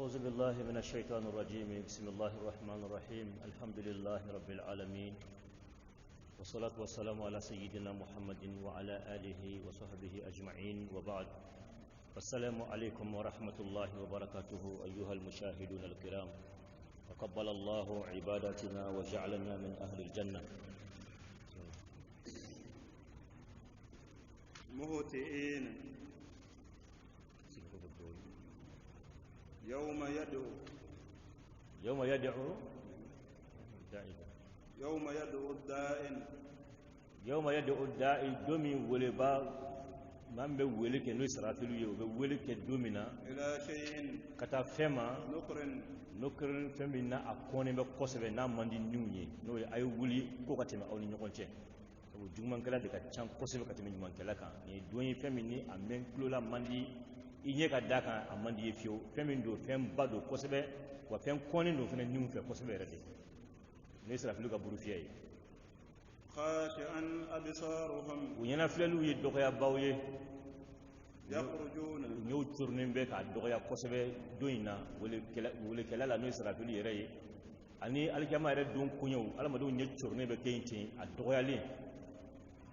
أعوذ بالله من الشيطان الرجيم. بسم الله الرحمن الرحيم. الحمد لله رب العالمين، والصلاة والسلام على سيدنا محمد وعلى آله وصحبه أجمعين، وبعد. السلام عليكم ورحمة الله وبركاته أيها المشاهدون الكرام. تقبل الله عباداتنا وجعلنا من أهل الجنة. مهتئين يوم يدعو الداعي دومي ولبا من بولك نسرافيل بولك دومنا إلى شيء كتا فما نكر فمنا أكوني بقصبة نام من النوني نو أي ولي كوكتم أو نيوكونتي juman kala daga can kosebe ka tɛmɛ ɲuman kɛla kan ni don ye fɛn min ni a mɛn kulola man di i ɲɛ ka da kan a man di ye fiyewu fɛn min don fɛn ba don kosɛbɛ wa fɛn kɔnnen don fɛnɛ ɲun fɛ kosɛbɛ yɛrɛ de ne sirafilu ka buru fiyɛ ye khashi'an absaruhum u ɲɛna filɛliw ye dɔgɔyabaw ye yakhrujuna u ɲɛw turunen bɛ k'a dɔgɔya kosɛbɛ don in na welekɛla la n'o ye sirafilu yɛrɛ ye ani alikiyama yɛrɛ don koɲɛw adamadenw ɲɛ turunen bɛ kɛ yen ten a dɔgɔyalen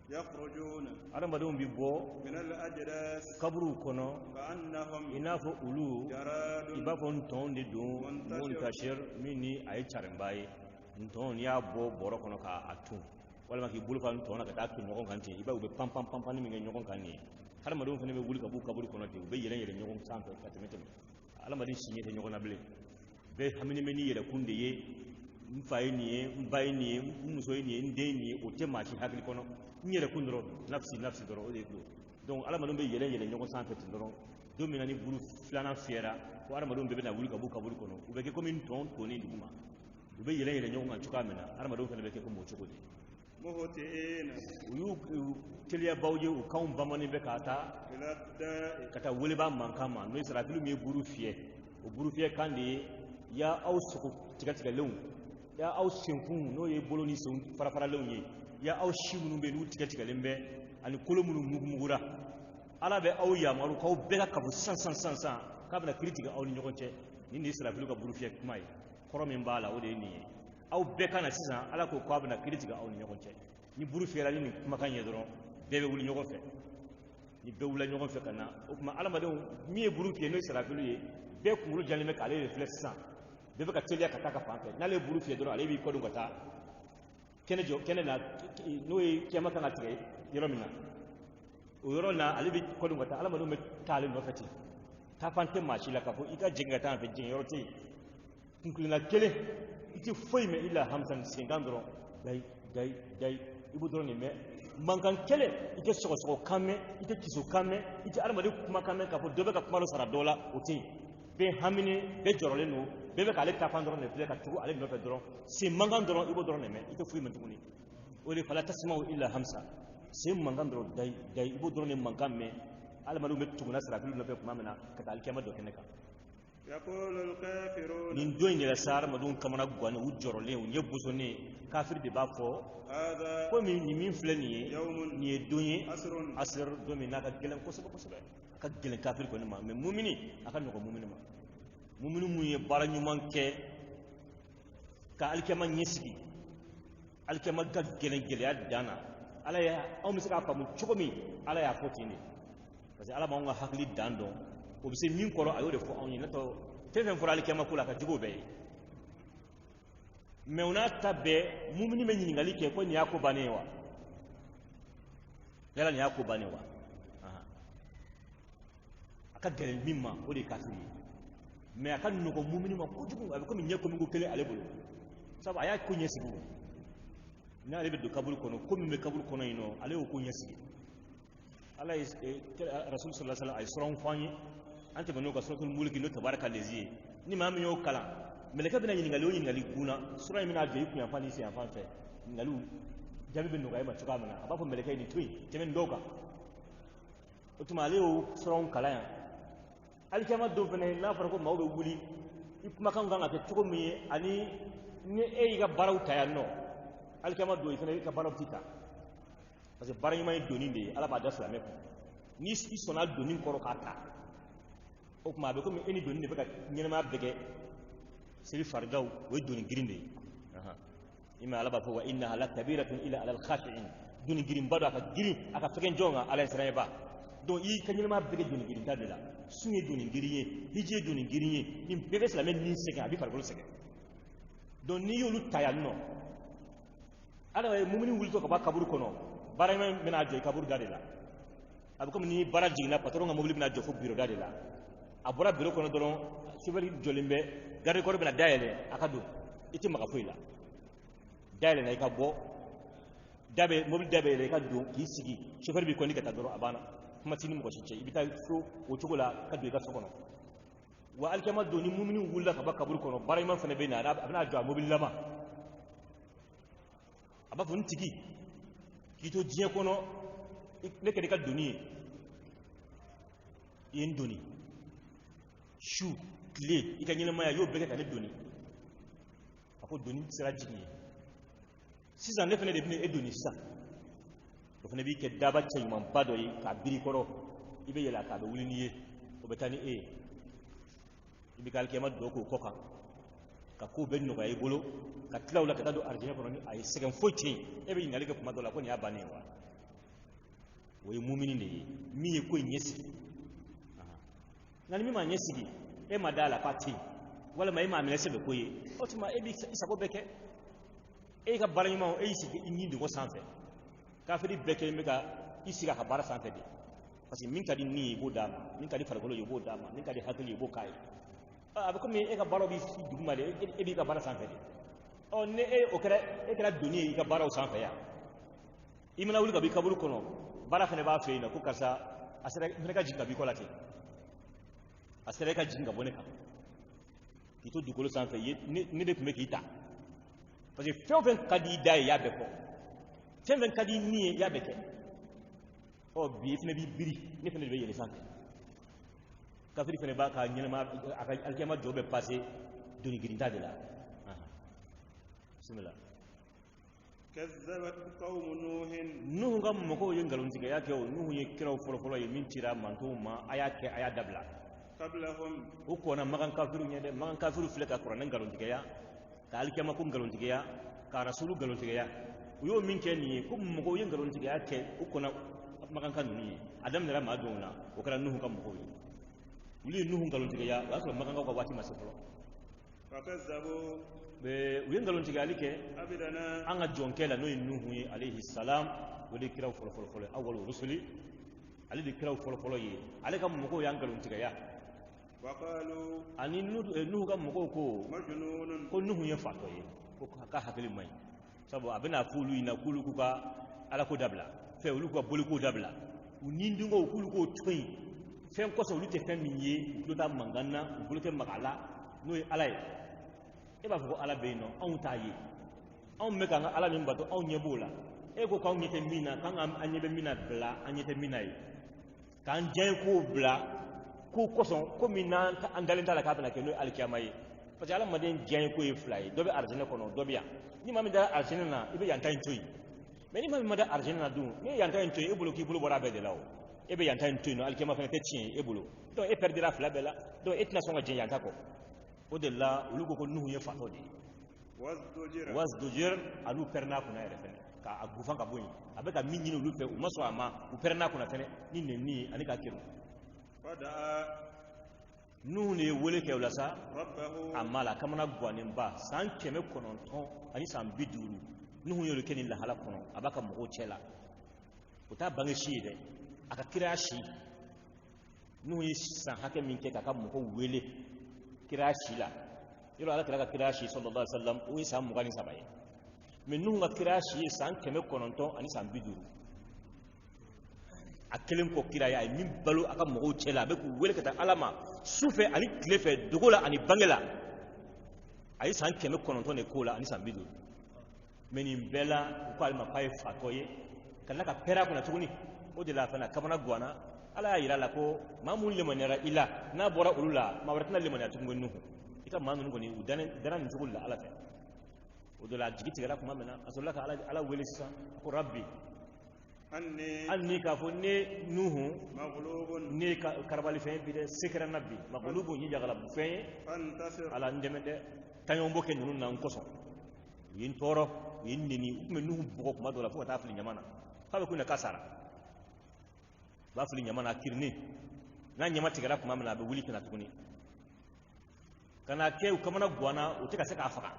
yakhrujuna adamadenw bi bɔ min al-ajdas kaburuw kɔnɔ ka'annahum i n'a fɔ olu jaradun i b'a fɔ ntɔn de don muntashir min ni a ye carinba ye ntɔn n'i y'a bɔ bɔrɔ kɔnɔ k'a tun walima k'i bolo fa ntɔn na ka taa tun ɲɔgɔn kan ten i b'a u bɛ pan pan pan pan min kɛ ɲɔgɔn kan nin ye adamadenw fana bɛ wuli ka b'u kaburu kɔnɔ ten u bɛ yɛlɛn yɛlɛn ɲɔgɔn sanfɛ ka tɛmɛ tɛmɛ adamaden si ɲɛ tɛ ɲɔgɔn na bilen bɛɛ hamini bɛ ni yɛrɛkun de ye n fa ye nin ye n ba ye nin ye n muso ye nin ye n den ye nin ye o tɛ maa si hakili kɔnɔ n yɛrɛkun dɔrɔn nafsi dɔrɔn o de don donc adamadenw bɛ yɛlɛn yɛlɛn ɲɔgɔn sanfɛ ten dɔrɔn don min na ni buru filanan fiyɛra ko adamadenw bɛɛ bɛna wuli ka b'u kaburu kɔnɔ u bɛ kɛ komi ntɔn tonnen duguma u bɛ yɛlɛn yɛlɛn ɲɔgɔn kan cogoya min na adamadenw fana bɛ kɛ komi o cogo de muhti'ina u y'u teliyabaw ye u kanw bamanen bɛ k'a ta ila da'i ka taa weleba mankan ma n'o ye sarafilu min ye buru fiyɛ o buru fiyɛ kan de ye ya aw sogo tigɛtigɛlenw ya aw senkun n'o ye bolo ni sen farafaralenw ye ya aw si minnu bɛ n'u tigɛtigɛlen bɛ ani kolo minnu mugumugura ala bɛ aw yamaru k'aw bɛɛ ka kabu sisan k'a bɛna kiri tigɛ aw ni ɲɔgɔn cɛ nin de ye sarafilu ka buru fiyɛ kuma ye kɔrɔ min b'a la o de ye nin ye aw bɛɛ ka na sisan ala ko k'a bɛna kiri tigɛ aw ni ɲɔgɔn cɛ ni buru fiyɛra ni nin kumakan ye dɔrɔn bɛɛ bɛ wuli ɲɔgɔn fɛ ni bɛɛ wula ɲɔgɔn fɛ ka na o tuma adamadenw min ye buru fiyɛ n'o ye sarafilu ye bɛɛ kunkolo jalen bɛ k'ale de filɛ sisan bɛɛ bɛ ka teliya ka taa ka fan fɛ n'ale ye buru fiyɛ dɔrɔn ale b'i kɔdon ka taa kɛnɛ na n'o ye kiyama kan ka tigɛ yɔrɔ min na o yɔrɔ na ale bɛ kɔdon ka taa adamadenw bɛ taa ale nɔfɛ ten taafan tɛ maa si la k'a fɔ i ka jigin ka taa fɛ jigin yɔrɔ tɛ yen kunkilenna kelen i tɛ foyi mɛn i la hamsan senkan dɔrɔn dayi i b'o dɔrɔn de mɛn mankan kelen i tɛ sɔgɔsɔgɔkan mɛn i tɛ tisokan mɛn i tɛ adamaden kumakan mɛn k'a fɔ dɔ bɛ ka kuma dɔ sara dɔ la o tɛ yen bɛɛ hamini bɛɛ jɔrɔlen don bɛɛ bɛ k'ale taafan dɔrɔn de filɛ ka tugu ale nɔfɛ dɔrɔn sen mankan dɔrɔn i b'o dɔrɔn de mɛn i tɛ foyi mɛn tuguni o de fala tasimaw illa hamsa sen mankan dɔrɔn dayi i b'o dɔrɔn de mankan mɛn adamadenw bɛ tuguna sarafilu nɔfɛ tuma min na ka taa alikiyama dɔ kɛnɛ kan yaqulu al-kafirun nin don in yɛrɛ sa adamadenw kamana gannen u jɔrɔlen u ɲɛ bosonnen kafiri de b'a fɔ hadha komi nin min filɛ nin ye yawmun nin ye don ye asrun asir don min n'a ka gɛlɛn kosɛbɛ a ka gɛlɛn kafiri kɔni ma mais mumini a ka nɔgɔn mumini ma mumini mun ye baara ɲuman kɛ ka alikiyama ɲɛsigi alikiyama ka gɛlɛn gɛlɛya dan na ala ye anw bɛ se k'a faamu cogo min ala y'a fɔ ten de parce que ala b'anw ka hakili dan dɔn o bɛ se min kɔrɔ a y'o de fɔ anw ye n'o tɛ fɛn fɔra alikiyama ko la a ka jugu o bɛɛ ye mais o n'a ta bɛɛ mumini bɛ ɲininkali kɛ ko nin y'a ko bannen ye wa yala nin y'a ko bannen wa a ka gɛlɛn min ma o de ye kafiri ye mais a ka nɔgɔn mumini ma kojugu a bɛ komi ɲɛ komi ko kelen ale bolo sabu a y'a ko ɲɛsigi o n'ale bɛ don kaburu kɔnɔ ko min bɛ kaburu kɔnɔ yen nɔ ale y'o ko ɲɛsigi ala ye rasul sallallahu alaihi wasallam a ye sɔrɔn fɔ an ye an tɛmɛn'o ka suratul mulki n'o tabaraka lezi ye ni maa min y'o kalan mɛlɛkɛ bɛna ɲininkali o ɲininkali kunna sura in bɛna jɔ i kun yanfan ni sen yanfan fɛ ɲininkaliw jaabi bɛ nɔgɔya i ma cogoya min na a b'a fɔ mɛlɛkɛ ye nin to yen tɛmɛ nin dɔw kan o tuma ale y'o sɔrɔn kalan yan alikiyama don fɛnɛ n'a fɔra ko maaw bɛ wuli i kumakan kan ka kɛ cogo min ye ani ni e y'i ka baaraw ta yan nɔ alikiyama don i fɛnɛ i ka baaraw tɛ ta parce que baara ɲuman ye donni de ye ala b'a da silamɛ kun ni i sɔnna donni kɔrɔ k'a ta o kuma be ko eni doni ne baka nyema bege siri fardaw we doni girinde ima alaba fo wa innaha la kabiratun ila ala al-khashi'in doni girin bado aka giri aka fegen jonga ala israel ba donc i kanyema bege doni girin tadela sunye doni giriye hije doni giriye nim bege islam ni segen abi fargolo segen donc ni yolu tayal no ala mumini wulto ka ba kaburu kono barayma mena je kaburu dadela abu comme ni bara jigna patron nga mobile bina jofo bureau dadela abura bureau kono doron chevalier jolimbe garde corps bina dayele akadu iti maka foila dayele na ikabo dabe mobile dabe le kadu ki sigi chauffeur bi koni kata doron abana kuma tini mo chiche ibita fo o chogola kadu ga sokono wa alkama doni mumini wulla ka ba kaburu kono barayma fane be na abna jo mobile lama aba fun tigi kito jiye kono ne kedi ka doni yin doni shu kle ika nyina maya yo bege ka ne doni ako doni sira jigi sisan ne fene de bine e doni sa to fene bi ke daba cey man bado yi ka biri koro ibe yela ka be wuliniye o betani ibe kalkema do ko koka ka ko benno ga ibolo ka tlawla ka do arjina kono ni ay segen foti ebe ngali ka kuma dola ko ni abane wa way mu'mini ne mi ye ko nyesi nani mi ma nyesi gi e madala pati wala mai ma menese be koye otima e bi isako beke e ka barani ma e isi ni ndi ko sanfe ka fedi beke mi ka isi ka bara sanfe de parce que min ka di ni bo dama min ka di fargolo yo bo dama min ka di hakili bo kai abe ko mi e ka baro bi duguma de e bi ka bara sanfe de o ne o kera doni e ka bara o sanfe ya imana wuli ka bi kaburu kono bara fene ba fe na ko kasa asere fene ka jinga bi ko lati asere ka jinga boneka kito dukolo sanfe ne de kume kita parce que fen kadi dai ya be ko fen kadi ni ya be ke o bi fene bi biri ne fene be yele sanfe kafiri fene ba ka nyema alkiyama jobe passé doni girinta de la bismillah كذبت قوم نوح nuhu ngam mako yengalon tiga yake o nuhu ye kiraw folo folo ye mintira mantuma ayake aya dabla قبلهم uko na magan kafiru nyede magan kafiru fleka qur'an ngalon tiga ya ka alkiyama ko ngalon tiga ya ka rasulu ngalon tiga ya yo min ke ni ko mako yengalon tiga yake uko na magan kanu ni adam ne rama dona o kala nuhu kam mako wuli nuhu ngalon tiga ya wa so magan ko wati masifolo فكذبوا be uyengalon tiga alike عبدنا anga jonkela no nuhu alayhi salam wali kiraw folo folo folo awwalu rusuli ali di kiraw folo folo yi ale kam mako yangalon tiga ya وقالوا ani nuhu kam mako ko مجنون ko nuhu ye fato ye ko ka hakili mai sabo abina fulu ina kulu kuka ala ko dabla fe ulu ko boli ko dabla unindingo kulu ko twi fen ko so lute fen minye lota mangana buluke magala no alay e ba fo ala be no on tayi on me kan ala min bato on nyebola e ko kan nyete mina kan am anyebe mina bla anyete mina yi kan jey ko bla ko koson ko mina andalen tala ka bana ke no alkiyama yi parce que ala maden jey ko e fly do be arjina kono do biya ni mami da arjina na ibe yanta ntoyi mais ni mami da arjina na du ni yanta ntoyi e bolo ki bolo bora be de lawo e be yanta ntoyi no alkiyama fa te tien e bolo donc e perdira fla bela donc et na songa jey yanta ko o de la ulugo ko nuhu ye fato de wasdujir alu perna kuna yere fene ka agufan ka boyi abe ka minni no lupe umaso ama u perna kuna fene ni ne ni ani ka kiru فدعا nuhu ne wole ke ulasa ربه amala kamana gwanin ba san keme kononton ani san biduru nuhu yolo kenin la hala kono abaka mo chela uta bange shi de aka kira shi nuhu yi san hake min ke ka mo ko wele kira shi la yolo ala kira shi sallallahu alaihi wasallam o isa mo gani sabaye men nuhu ga kira shi san keme kononton ani san biduru akelen ko kira ya min balo aka mo chela be ku wele kata alama sufe ani klefe dogola ani bangela ay san keme kononton ne kola ani san biduru meni bela ko alma pay fatoye kala ka pera kuna tuguni o de la fana kamana gwana ala yira la ko mamul le manera ila na bora ulula ma waratna le manera tungo nuhu ika manu ngo ni udane daran tugulla ala fe o de la jigiti gara kuma mena asolaka ala wele sa ko rabbi أني كافوني نوح مغلوب ني كربالي فين بيد سكر النبي مغلوب ني جغلب فين فانتصر على ندمده تانيو مبوكي نون نان كوسو ين تورو ين نيني من نوح بوكو ما دولا فو تافلي نيامانا فابي كنا كاسارا بافلي نيامانا كيرني na nyama tigara kuma mana be wuli kana tukuni kana ke kamana gwana utika saka afaka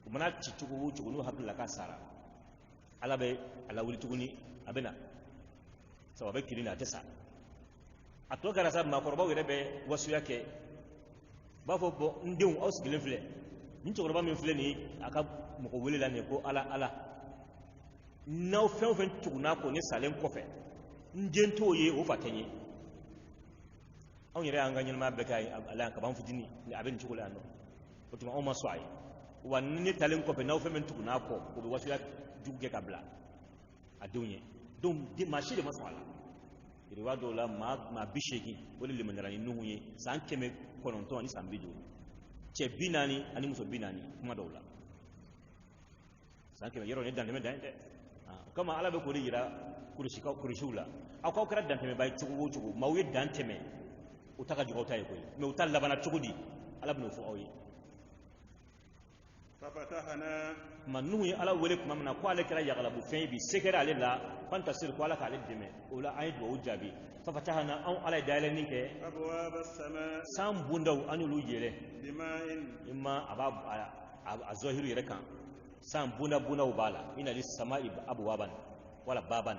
kuma ci tugu no hakilla ka sara ala be ala wuli tukuni abena so be kirina tesa ato gara sa ma korba wire be wasu yake ba fo bo ndeu aus gilefle ni to korba me fle ni aka mo ko wuli la ne ko ala na fen tuguna ko ni salen kofe njento ye o fatenye on yere an ganyen ma be kai ala ka ban fitini ni abin tukula no otuma o maswai wanni talen ko be naw fe men tukuna ko ko be wasu ya jugge kabla adunye dum di mashi de maswala iri wado la ma bisheki wala liman rani nuhuye san keme kononto ni sambijo che binani ani muso binani kuma dawla san keme yero ne dan me dan kama ala be ko yira kurishula akwa kra dan me bay chugo mawye dan teme utaka jigota yako me utalla bana chugudi ala bino fu awi fafatahna manu ya ala wele kuma na kwale kira ya galabu fe bi sekera ale la fantasir kwala ka ale deme ola ay do ujabi fafatahna an ala dalen ninke abwab as-sama sam bundaw anulu yele bima'in imma abab azahiru yere kan sam buna ubala ina lis sama'i abwaban wala baban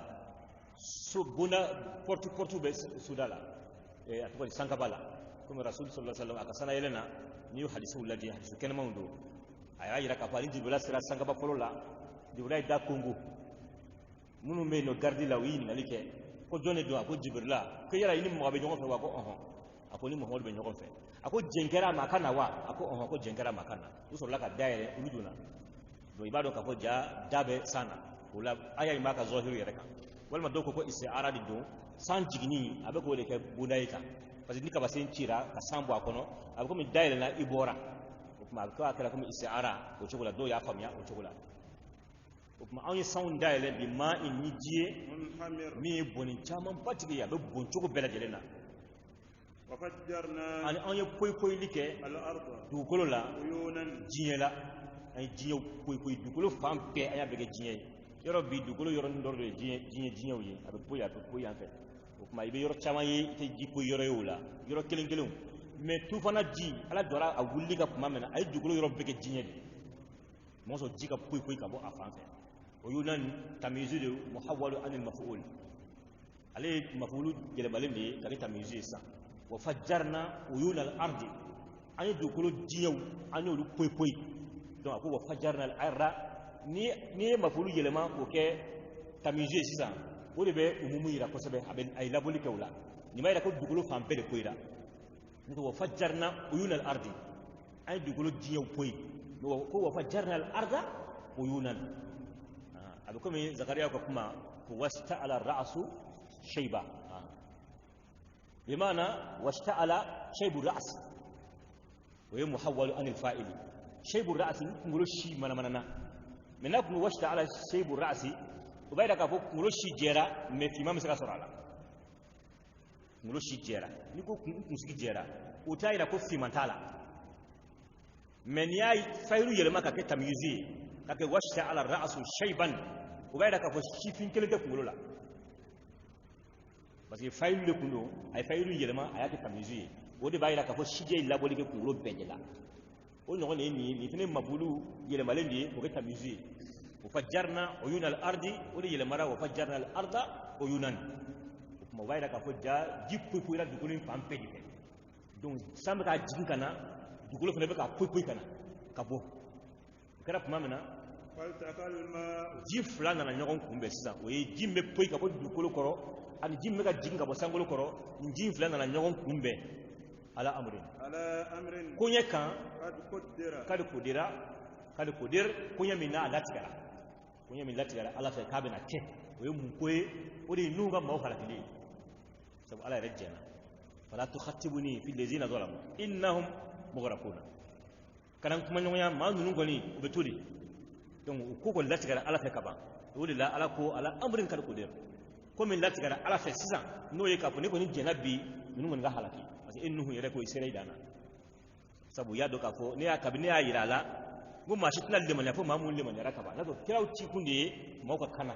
so buna portu be sudala atwa sankabala kuma rasul sallallahu alaihi wasallam akasana yelena ni hadisu ladi hadisu kenma ndo ayira ka fali jibula sira sankaba folola jibula da kungu munu me no gardi la wi nalike ko jone do ko jibrila ko yara ini mo be jongo fe wa ko akoni mo be jongo fe ako jengera makana wa ako ko jengera makana usoro laka daire ulujuna do ibado ka ko ja dabe sana ula aya imaka zahiru yareka wal madoko ko istiara di do san jigini abe ko le ke bunaika parce que nika basen tira ka sambo akono abe ko mi daire na ibora kuma ko akala ko mi istiara o chogola do ya famya o chogola kuma an yi sound daire bi ma in ni jie munhamir mi bonin chaman patigi ya be bon chogo bela jelena wa fajjarna an yi koy like al-ardh dukolo la uyunan jiela ay jiyo koy dukolo fampe aya be jiye yoro bi dukolo yoro ndor de jiye wi abe poya en fait kuma ibe yoro chama yi te jiko yoro yola yoro kelengelo mais tout fana ji ala dora a wulli ka kuma mena ay dukolo yoro be jiye de mo so jika koy ka bo afanfe uyunan tamizu de muhawwalu anil maf'ul ale maf'ulu gele balende kali tamizu sa wa fajjarna uyuna al-ardi ani dukolo jiyew ani lu koy donc ako wa fajjarna al-arda ni mafulu yelema ko ke tamizu sisan o de be umumu yira ko sebe aben ay labuli kewla ni mayra ko dukolo fampe de koyra ngo wa fajjarna uyuna al-ardi ani dukolo jiyew koy no ko wa fajjarna al-arda uyunan abuko mi zakariya ko kuma wasta'ala ar-ra'su shayba بمعنى واشتعل شيب الرأس وهي محول عن الفاعل شيب الرأس نقول شيء مننا من نقول واشتعل شيب الرأس وبعد كده نقول شيء جرا ما في ما مسك سرعة نقول شيء جرا نقول مسك جرا وتايلا كوفي منتالا من ياي فايلو يلما كake tamyizi kake washta'ala الرأس شيبا وبعد كده شيء فين كله تقول لا parce que faylu le kundo ay faylu yelema ayati tamizu o de bayira ka fo shije laboli ke kulo bejela o no ne ni fene mabulu yelema lendi o ke tamizu o fajjarna uyuna al-ardi o de yelemara o fajjarna al-arda uyunan mo bayira ka fo ja jippu pu ira dugulin pampe dike donc samba ka jinkana dugulo fene be ka pu kana ka bo kara kuma mena faltaqal ma jifla na nyogon kumbe sisa o yi jimbe pu ka bo dugulo koro ani jimme ka jinga bo sangolo koro njin flana na nyogon kumbe ala amrin kunya kan kad kudir kunya minna latikara kunya min latikara ala fa kabina ke o mun koy o de nuga ma fala tili sabu ala rajjana fala tukhatibuni fi allazina zalamu innahum mughraquna kanan kuma nyonya ma nunu goni o betuli donc ko ko latikara ala fa kaba wuli la ala ko ala amrin kal qudir ko min lati gara ala fe sisan no ye ka ko ne ko ni jenabi min ngon ga halaki parce que innuhu yere ko isere dana sabu ya do ka fo ne ya kabine ya yira la go ma shi tunal de man ya fo mamun le man ya rakaba na do kiraw ci kunde mo ko kana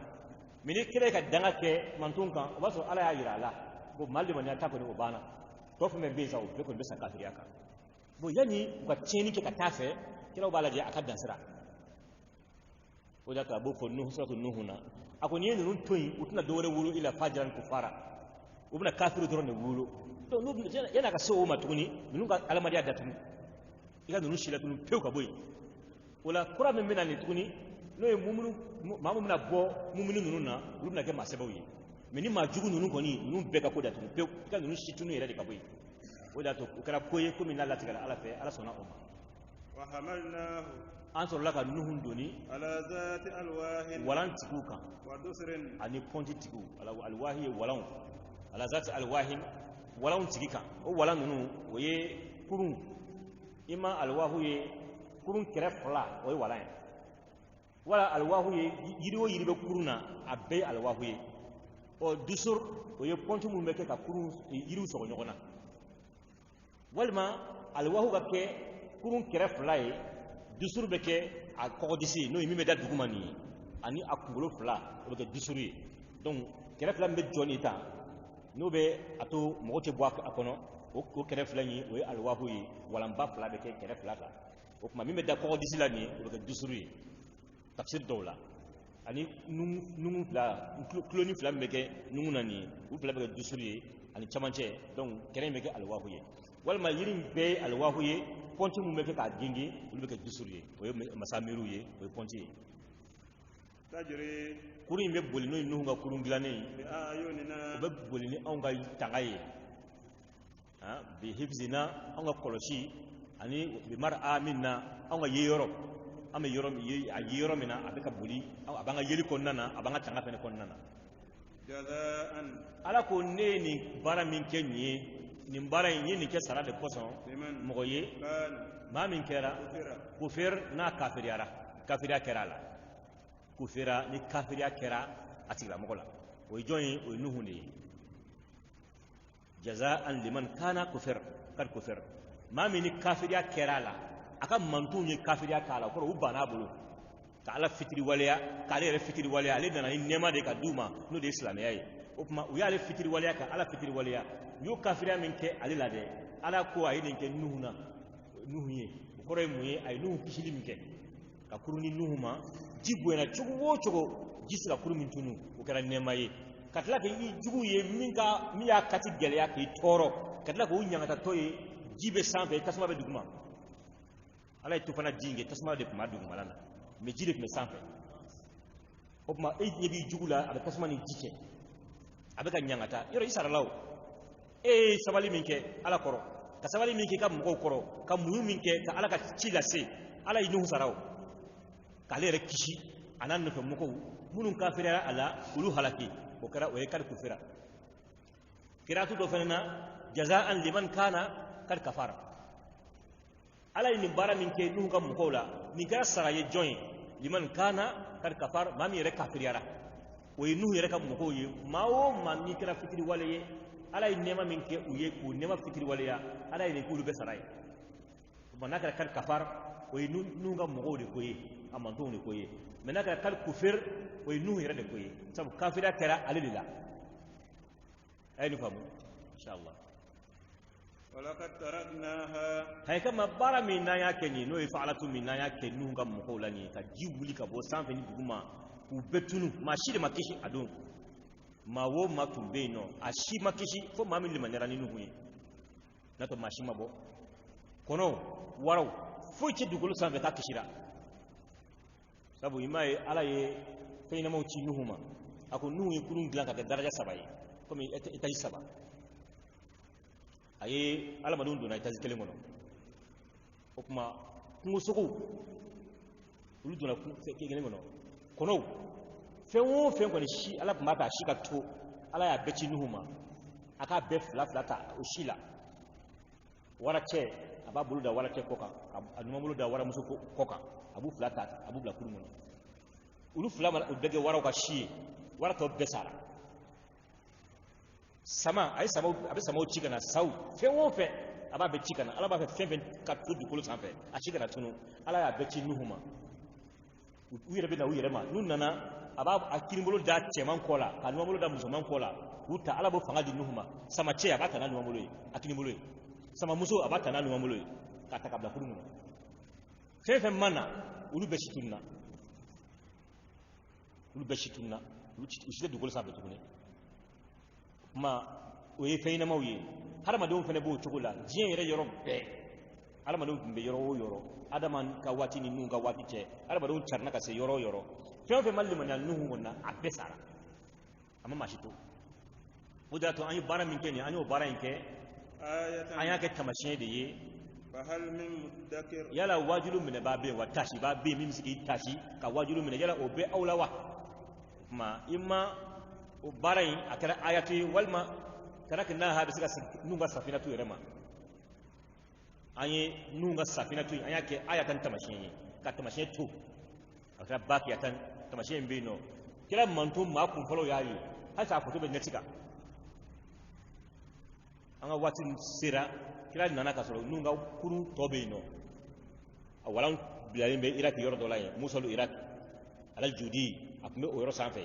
mini kire ka danga ke mantun kan o baso ala ya yira la go mal de man ya ta ko o bana to fo me be sa o be ko be sa kafiriya ka bo yani ko tieni ke ka tafe kiraw bala je aka dansira o da ka bo ko nuhu suratu nuhuna ako ni nun toyi utuna dore wuro ila fajran kufara ubna kafiru dorone wuro to no yana ka so ma tuguni minun ka alamariya da tuguni ila nunu shila tunu pew ka boy wala kura min mina ni tuguni no e mumunu mamu mina bo mumunu nunu na lubna ke masebo yi mini ma jugu nunu koni nunu be ka ko da tunu pew ka nunu shi tunu ira de ka boy wala to kara koye ko min Allah tigala ala fe ala sona umma wa hamalnahu an sɔrɔla ka nuhun doni ala zati alwahin walan tigiw kan wa dusrin ani pɔnti tigiw alwahi ye walanw ala zati alwahin walanw tigi kan o walan ninnu o ye kurun i ma alwahu ye kurun kɛrɛ fila o ye walan ye wala alwahu ye yiri o yiri bɛ kurun na a bɛɛ ye alwahu ye ɔ dusur o ye pɔnti minnu bɛ kɛ ka kurun yiriw sɔgɔ ɲɔgɔn na walima alwahu ka kɛ kurun kɛrɛ fila ye dusuru bɛ kɛ a kɔgɔdisi n'o ye min bɛ da duguma nin ye ani a kunkolo fila o bɛ kɛ dusuru ye donc kɛrɛ fila min bɛ jɔ nin ta n'o bɛ a to mɔgɔ tɛ bɔ a kɔnɔ o kɛrɛ fila in o ye aliwahu ye walanba fila bɛ kɛ kɛrɛ fila kan o tuma min bɛ da kɔgɔdisi la nin ye o bɛ kɛ dusuru ye tafsir dɔw la ani numu fila kuloni fila min bɛ kɛ numu na nin ye u fila bɛ kɛ dusuru ye ani camancɛ donc kɛrɛ in bɛ kɛ aliwahu ye walima yiri in bɛɛ ye aliwahu ye pɔnti mun bɛ kɛ k'a genge olu bɛ kɛ dusuru ye o ye masamiru ye o ye pɔnti ye tajri kurun in bɛ boli n'o ye nuhu ka kurun dilannen bi ayunina o bɛ boli ni anw ka tanga ye bi hifzina anw ka kɔlɔsi ani bi mar'a minna anw ka ye yɔrɔ an bɛ yɔrɔ a ye yɔrɔ min na a bɛ ka boli a b'an ka yeli kɔnɔna na a b'an ka tanga fɛnɛ kɔnɔna na jazaan ala ko ne ye nin baara min kɛ nin ye nin baara in ye nin kɛ sara de kosɔn liman mɔgɔ ye kana maa min kɛra kufira kufir n'a kafiriyara kafiriya kɛra a la kufira ni kafiriya kɛra a tigilamɔgɔ la o ye jɔn ye o ye nuhu de ye jazaan liman kana kufir kad kufir maa min ni kafiriya kɛra a la a ka mantunw ye kafiriya k'a la o kɔrɔ u bann'a bolo ka ala fitiri waleya k'ale yɛrɛ fitiri waleya ale nana ni nɛɛma de ka d'u ma n'o de ye silamɛya ye o tuma u y'ale fitiri waleya ka ala fitiri waleya u y'o kafiriya min kɛ ale la dɛ ala ko a ye nin kɛ nuhu na nuhu ye o kɔrɔ ye mun ye a ye nuhu kisili min kɛ ka kurun ni nuhu ma ji bonyana cogo o cogo ji sera kurun min tunu o kɛra nɛɛma ye ka tila k'i jugu ye min y'a kati gɛlɛya k'i tɔɔrɔ ka tila k'o ɲangatatɔ ye ji bɛ sanfɛ tasuma bɛ duguma ala ye to fana ji in kɛ tasuma de tun b'a dugumala la mais ji de tun bɛ sanfɛ o tuma e ɲɛ b'i jugu la a bɛ tasuma ni ji kɛ a bɛ ka ɲangata yɔrɔ i sarala o e ye sabali min kɛ ala kɔrɔ ka sabali min kɛ ka mɔgɔw kɔrɔ ka muɲu min kɛ ka ala ka ci lase ala ye nuhu sara o k'ale yɛrɛ kisi a n'a nɔfɛ mɔgɔw minnu kafiriyara a la olu halaki o kɛra o ye kari kufira kiratu dɔ fana na jazaan liman kana kari kafara ala ye nin baara min kɛ nuhu ka mɔgɔw la nin kɛra sara ye jɔn ye liman kana kari kafara maa min yɛrɛ kafiriyara o ye nuhu yɛrɛ ka mɔgɔw ye maa o maa min kɛra fitiri wale ye ala ye nɛɛma min kɛ u ye k'u nɛɛma fitiri waleya ala ye nin k'olu bɛ sara ye bon n'a kɛra kari kafar o ye nuhu ka mɔgɔw de ko ye a mantonw de ko ye mais n'a kɛra kari kufir o ye nuhu yɛrɛ de ko ye sabu kafiriya kɛra ale de la a ye nin faamu inshallah walaqad taraknaha hay kama baara min n'an y'a kɛ nin n'o ye faalatu min n'an y'a kɛ nuhu ka mɔgɔw la nin ka ji wuli ka bɔ sanfɛ ni duguma k'u bɛɛ tunu maa si de ma kisi a don maa o maa tun bɛ yen nɔ a si ma kisi fo maa min limaniya ni nuhu ye n'a tɔ maa si ma bɔ kɔnɔw waraw foyi tɛ dugukolo sanfɛ k'a kisira sabu i m'a ye ala ye fɛn ɲɛnamaw ci nuhu ma a ko nuhu ye kurun dilan ka kɛ daraja 3 ye komi étage 3 a ye adamadenw donna étage 1 kɔnɔ o tuma kungosogow olu donna kelen kɔnɔ kɔnɔw fɛn o fɛn kɔni si ala tun b'a fɛ a si ka to ala y'a bɛɛ ci nuhu ma a k'a bɛɛ fila fila ta o si la waracɛ a b'a bolo da waracɛ kɔ kan a numan bolo da waramuso kɔ kan a b'u fila ta a b'u bila kurun kɔnɔ ulu fulama ubege wara ka shi wara to besara sama ay sama abe sama o chikana saw fe wo fe aba be chikana ala ba fe fe ka to du kolo sanfe a chikana tunu ala ya be chi nuhuma uyere be na uyere ma nun nana aba akirimbolo da cheman kola kanumolo da musoman kola uta ala bo fanga di nuhuma sama che aba tana numolo yi akirimbolo yi sama muso aba tana numolo yi ka ta kabla kurumu fe fe mana ulu be shitunna ulu chite du kolo sanfe tukune ma oye feyina mawye harama don fene bo chokola jien yere yoro be alama don be yoro adaman ka wati ni nun ka wati che alama don charna ka se yoro fe malli man nuhu wonna abesara amma mashito oda to anyi bara min keni anyi bara inke ayatan ayake tamashin de ye fa hal min mudakkir yala wajulu min babe wa tashi babe min siki tashi ka wajulu min yala obe aulawa ma imma o barayin akara ayati walma karaka na ha bisika nunga safina tu yerema anye nunga safina tu anyake ayatan tamashin ka tamashin tu akara baki atan tamashin bino kila mantu ma kun folo yayi hasa foto be netika anga watin sira kila nana ka soro nunga kuru tobe no awalan bilalin be iraki yoro dolaye musalu iraq alal judi akme o yoro sanfe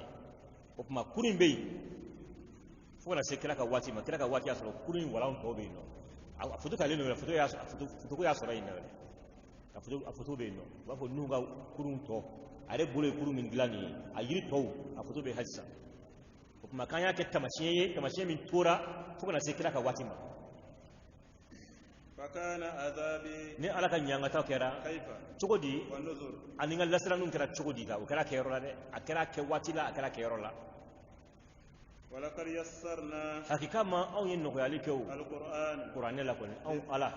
o kuma kurin be fo na se kila ka wati ma kila ka wati asoro kurin walan tobe no a foto ka leno foto ya foto ko ya soro ina a foto be no wa fo nunga kurun to are bole kurun min gilani a yiri to a foto be hajsa o kuma kan ya ke tamashiye min tora fo na se kila ka wati ma fakana azabi ni ala kan nyanga ta kera kaifa chogodi wa nuzur aninga lasra nun kera chogodi ka o kera kero la de akera ke wati la akera kero la wala kar yassarna hakika ma on yin no yali ke o alquran qur'an la ko on ala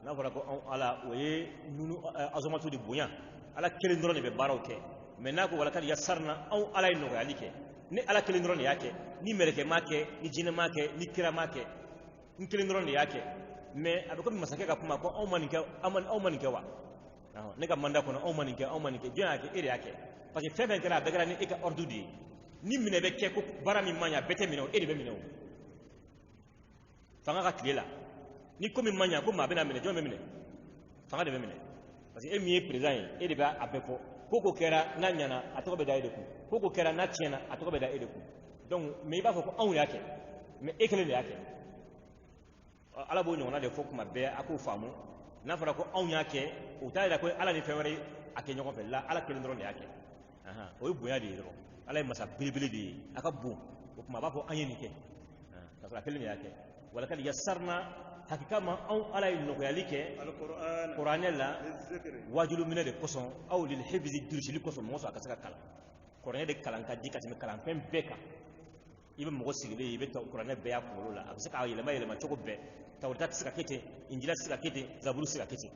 na fara ko on ala o ye nunu azamatu di bunya ala kele ndoro ne be baraw ke menna ko wala kar yassarna on ala yin no yali ke ni ala kele ndoro ne yake ni mereke make ni jina make ni kira make ni kele ndoro ne yake mais abe ko masake ka kuma ko aw maninke wa ne ka manda ko no aw maninke jona ke ere yake parce que feben kala be gara ni e ka ordu di ni mine be ke ko barami manya bete mino ere be mino fanga ka tilela ni ko min manya ko ma be na mine jona be mine fanga de be mine parce que e mi e président ere ba abeko koko kera na nyana atoko be da ede ku koko kera na tiena atoko be da ede ku donc me ba ko aw yake mais e kele yake ala bo nyona de fokuma be ako famu na fara ko on yake o tayda ko ala ni fewre ake nyoko fe la ala kelen dron yake aha o buya de ro ala masa bilibili de aka bu o kuma ba ko anyeni ke ka fara kelen yake wala kal yassarna hakika ma on ala ni ko yalike alquran qur'anella lizikri wajulu min de koson aw lil hifzi durshili koson mo so aka saka kala qur'an de kalan ka dikati me kalan fem beka ibe mo sigile ibe to qur'an be ya ko la abisa ka yelema choko be tawrita sika kete injila sika kete zaburu sika kete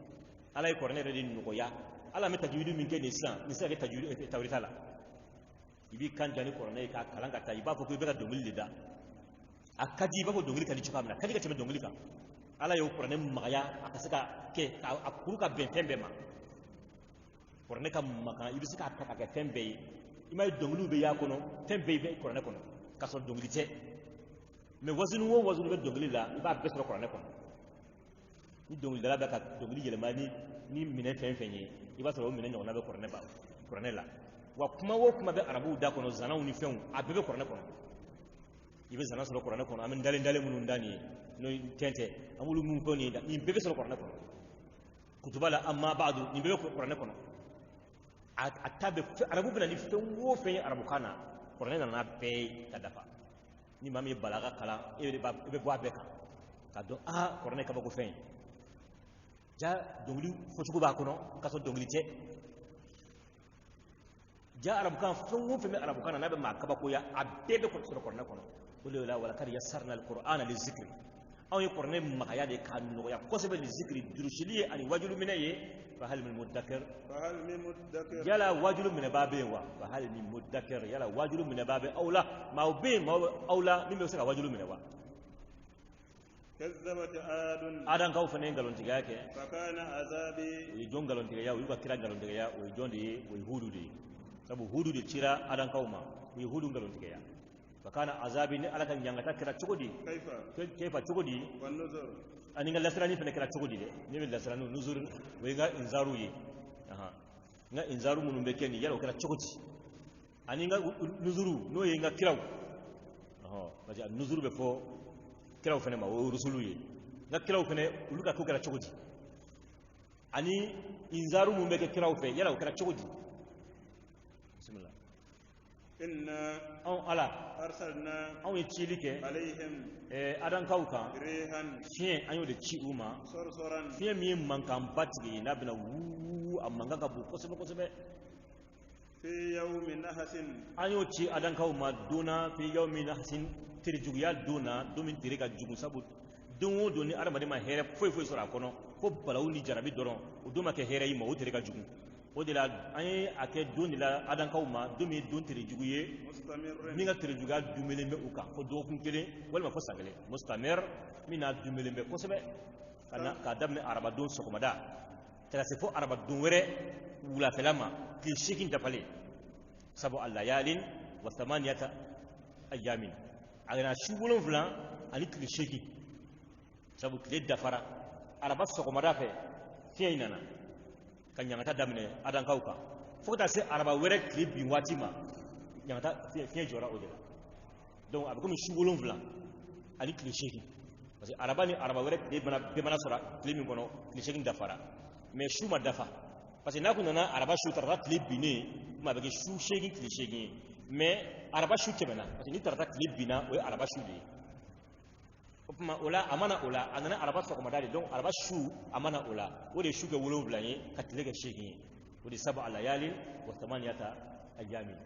ala ko ne redin nuko ya ala meta tajwidu min kene san ni sika tajwidu tawrita la ibi kan jani ko ne ka kalanga ta iba ko be ka dongili lida akadi ba ko dongili ka di chukamna kadi ka teme dongili ka ala yo ko ne magaya akasika ke akuruka ben tembe ma ko ne ka maka ibi sika ta ka tembe imay dongulu be ya kono tembe be ko ne kono kaso dongili te mais wazinu be dongili la iba be soro qur'an ko ni dongili la ba ka dongili yelemani ni mine fenfenye iba soro mine nyona be qur'an la wa kuma wo kuma be arabu da kono zanaw ni fen abebe qur'an ko ibe zana soro qur'an ko amin dale munun dani no tente amulu mun ko ni da ni bebe soro qur'an ko kutubala amma ba'du ni bebe qur'an ko atabe arabu bina ni fen wo fen arabu kana qur'an na be kadafa ni mami balaga kala e be bo abeka ka do korne ka bako fen ja dongli fotugo ba kono kaso dongli te ja arab kan fongo fe me arab kan na be ma ka bako ya abebe ko so korne kono wala la wala kad yassarna alqur'ana lizikri aw korne ma ya de kan no ya ko se be lizikri durushili ani wajulu minaye فهل من مدكر يلا واجل من بابه فهل من مدكر يلا واجل من بابه أولى ما هو بين ما هو أولى مين بيسكت واجل من بابه كذبت عاد عاد كاو فنين قالون تيجاك فكان عذابي ويجون قالون تيجا ويبقى كلا قالون تيجا ويجون دي ويهودو دي sabu hudu de cira adan kauma ni hudu ngalon tigeya fakana azabi ni alaka nyangata kira chugodi kaifa chugodi wan nuzur ani ngal lasrani fene kira chugodi de ni bil lasrani nuzur we ga inzaru yi aha nga inzaru munum be ken yaro kira chugodi ani nga nuzuru no ye nga kiraw aha baji nuzuru be fo kiraw fene ma o rusulu yi nga kiraw fene uluka ko kira chugodi ani inzaru munum be kiraw fe yaro kira chugodi bismillah inna ala arsalna an yi cili ke alaihim adan kauka rihan fiye an yi da ci uma sorsoran fiye miye mankan batigi na bina wuuu a mangan gabu kusurbe fi yawmin nahasin an yi ci adan kawo ma dona fi yau min nahasin tirjugu ya dona domin tiri ka jugu sabu don wo doni adamadi ma hɛrɛ foyi foyi sɔrɔ a kɔnɔ ko balawu ni jarabi dɔrɔn o don ma kɛ hɛrɛ yi ma o tiri ka jugu o de la an ye a kɛ don de la adankaw ma don min ye don terijugu ye min ka terijuguya dumelen bɛ u kan fo dɔgɔkun kelen walima fo san kelen mustamir min n'a dumelen bɛ kosɛbɛ k'a daminɛ arabadon sɔgɔmada ka se fo arabadon wɛrɛ wulafɛla ma tile 8 dafalen sabu alayalin wa thamaniyata ayamin a yɛrɛ su 7 ani tile 8 sabu tile dafara araba sɔgɔmada fɛ fiɲɛ in nana ka ɲangata daminɛ adankaw kan fo ka taa se araba wɛrɛ tile bin waati ma ɲangata fiɲɛ jɔra o de la donc a bɛ komi su 7 ani tile 8 parce que araba ni araba wɛrɛ tile bɛɛ mana sɔrɔ tile min kɔnɔ tile 8 dafara mais su ma dafa parce que n'a kun nana araba su tarata tile binnen kuma a bɛ kɛ su 8 tile 8 ye mais araba su tɛmɛna parce que ni tarata tile binna o ye araba su de ye o kuma o la a mana o la a nana araba sɔgɔmada de donc araba su a mana o la o de ye su kɛ 7 ye ka tile kɛ 8 ye o de sabu alayalin wa thamaniyata ayamin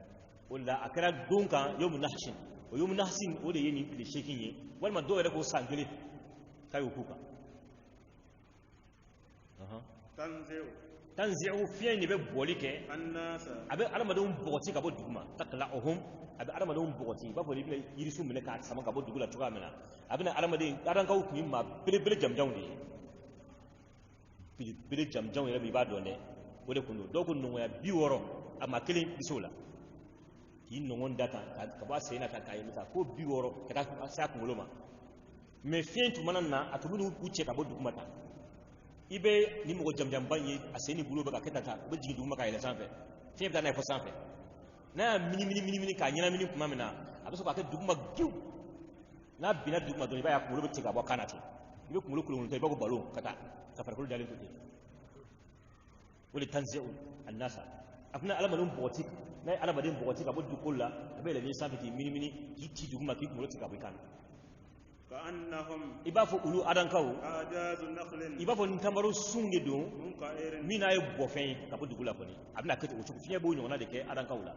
o la a kɛra don kan yawmu nahsin o yawmu nahsin o de ye nin tile 8 ye walima dɔw yɛrɛ ko san kelen k'a y'o k'u kan tanzi'u fiɲɛ de bɛ bɔli kɛ a bɛ adamadenw bɔgɔti ka bɔ dugu ma takla'uhum a bɛ adamadenw bɔgɔti i b'a fɔ i bɛna yirisu minɛ k'a sama ka bɔ dugu la cogoya min na a bɛna adamaden adankaw tun ye maa belebele jamujanw de ye belebele jamujanw yɛrɛ i b'a dɔn dɛ o de kun don dɔw ko nɔngɔnya 60 a maa kelen biso la k'i nɔngɔn da kan ka bɔ a sen na k'a yɛlɛ ta ko 60 ka taa se a kunkolo ma mais fiɲɛ tun mana na a tun bɛ n'u cɛ ka bɔ dugu ma ta i bɛ ni mɔgɔ jamujanba ye a sen ni bolo bɛ ka kɛ tan u bɛ jigin dugu ma ka yɛlɛ sanfɛ fiɲɛ bɛ taa n'a ye fo sanfɛ n'a y'a mini k'a ɲɛnamini tuma min na a bɛ sɔrɔ k'a kɛ dugu ma giw n'a binna dugu ma dɔrɔn i b'a ye a kunkolo bɛ tigɛ ka bɔ kan na ten i bɛ kunkolo kolonkolon i b'a ko ballon ka taa ka farikolo dalen to ten o de tanzi'u an-nasa a tɛna adamadenw bɔgɔti n'a ye adamaden bɔgɔti ka bɔ dugukolo la a bɛ yɛlɛn sanfɛ k'i mini k'i ci dugu ma k'i kunkolo tigɛ ka bɔ i kan na i b'a fɔ olu adankaw i b'a fɔ ni tamaro sun de don min n'a ye bɔfɛn ye ka bɔ dugu la kɔni a bɛna kɛ o cogo fiɲɛ b'o ɲɔgɔnna de kɛ adankaw la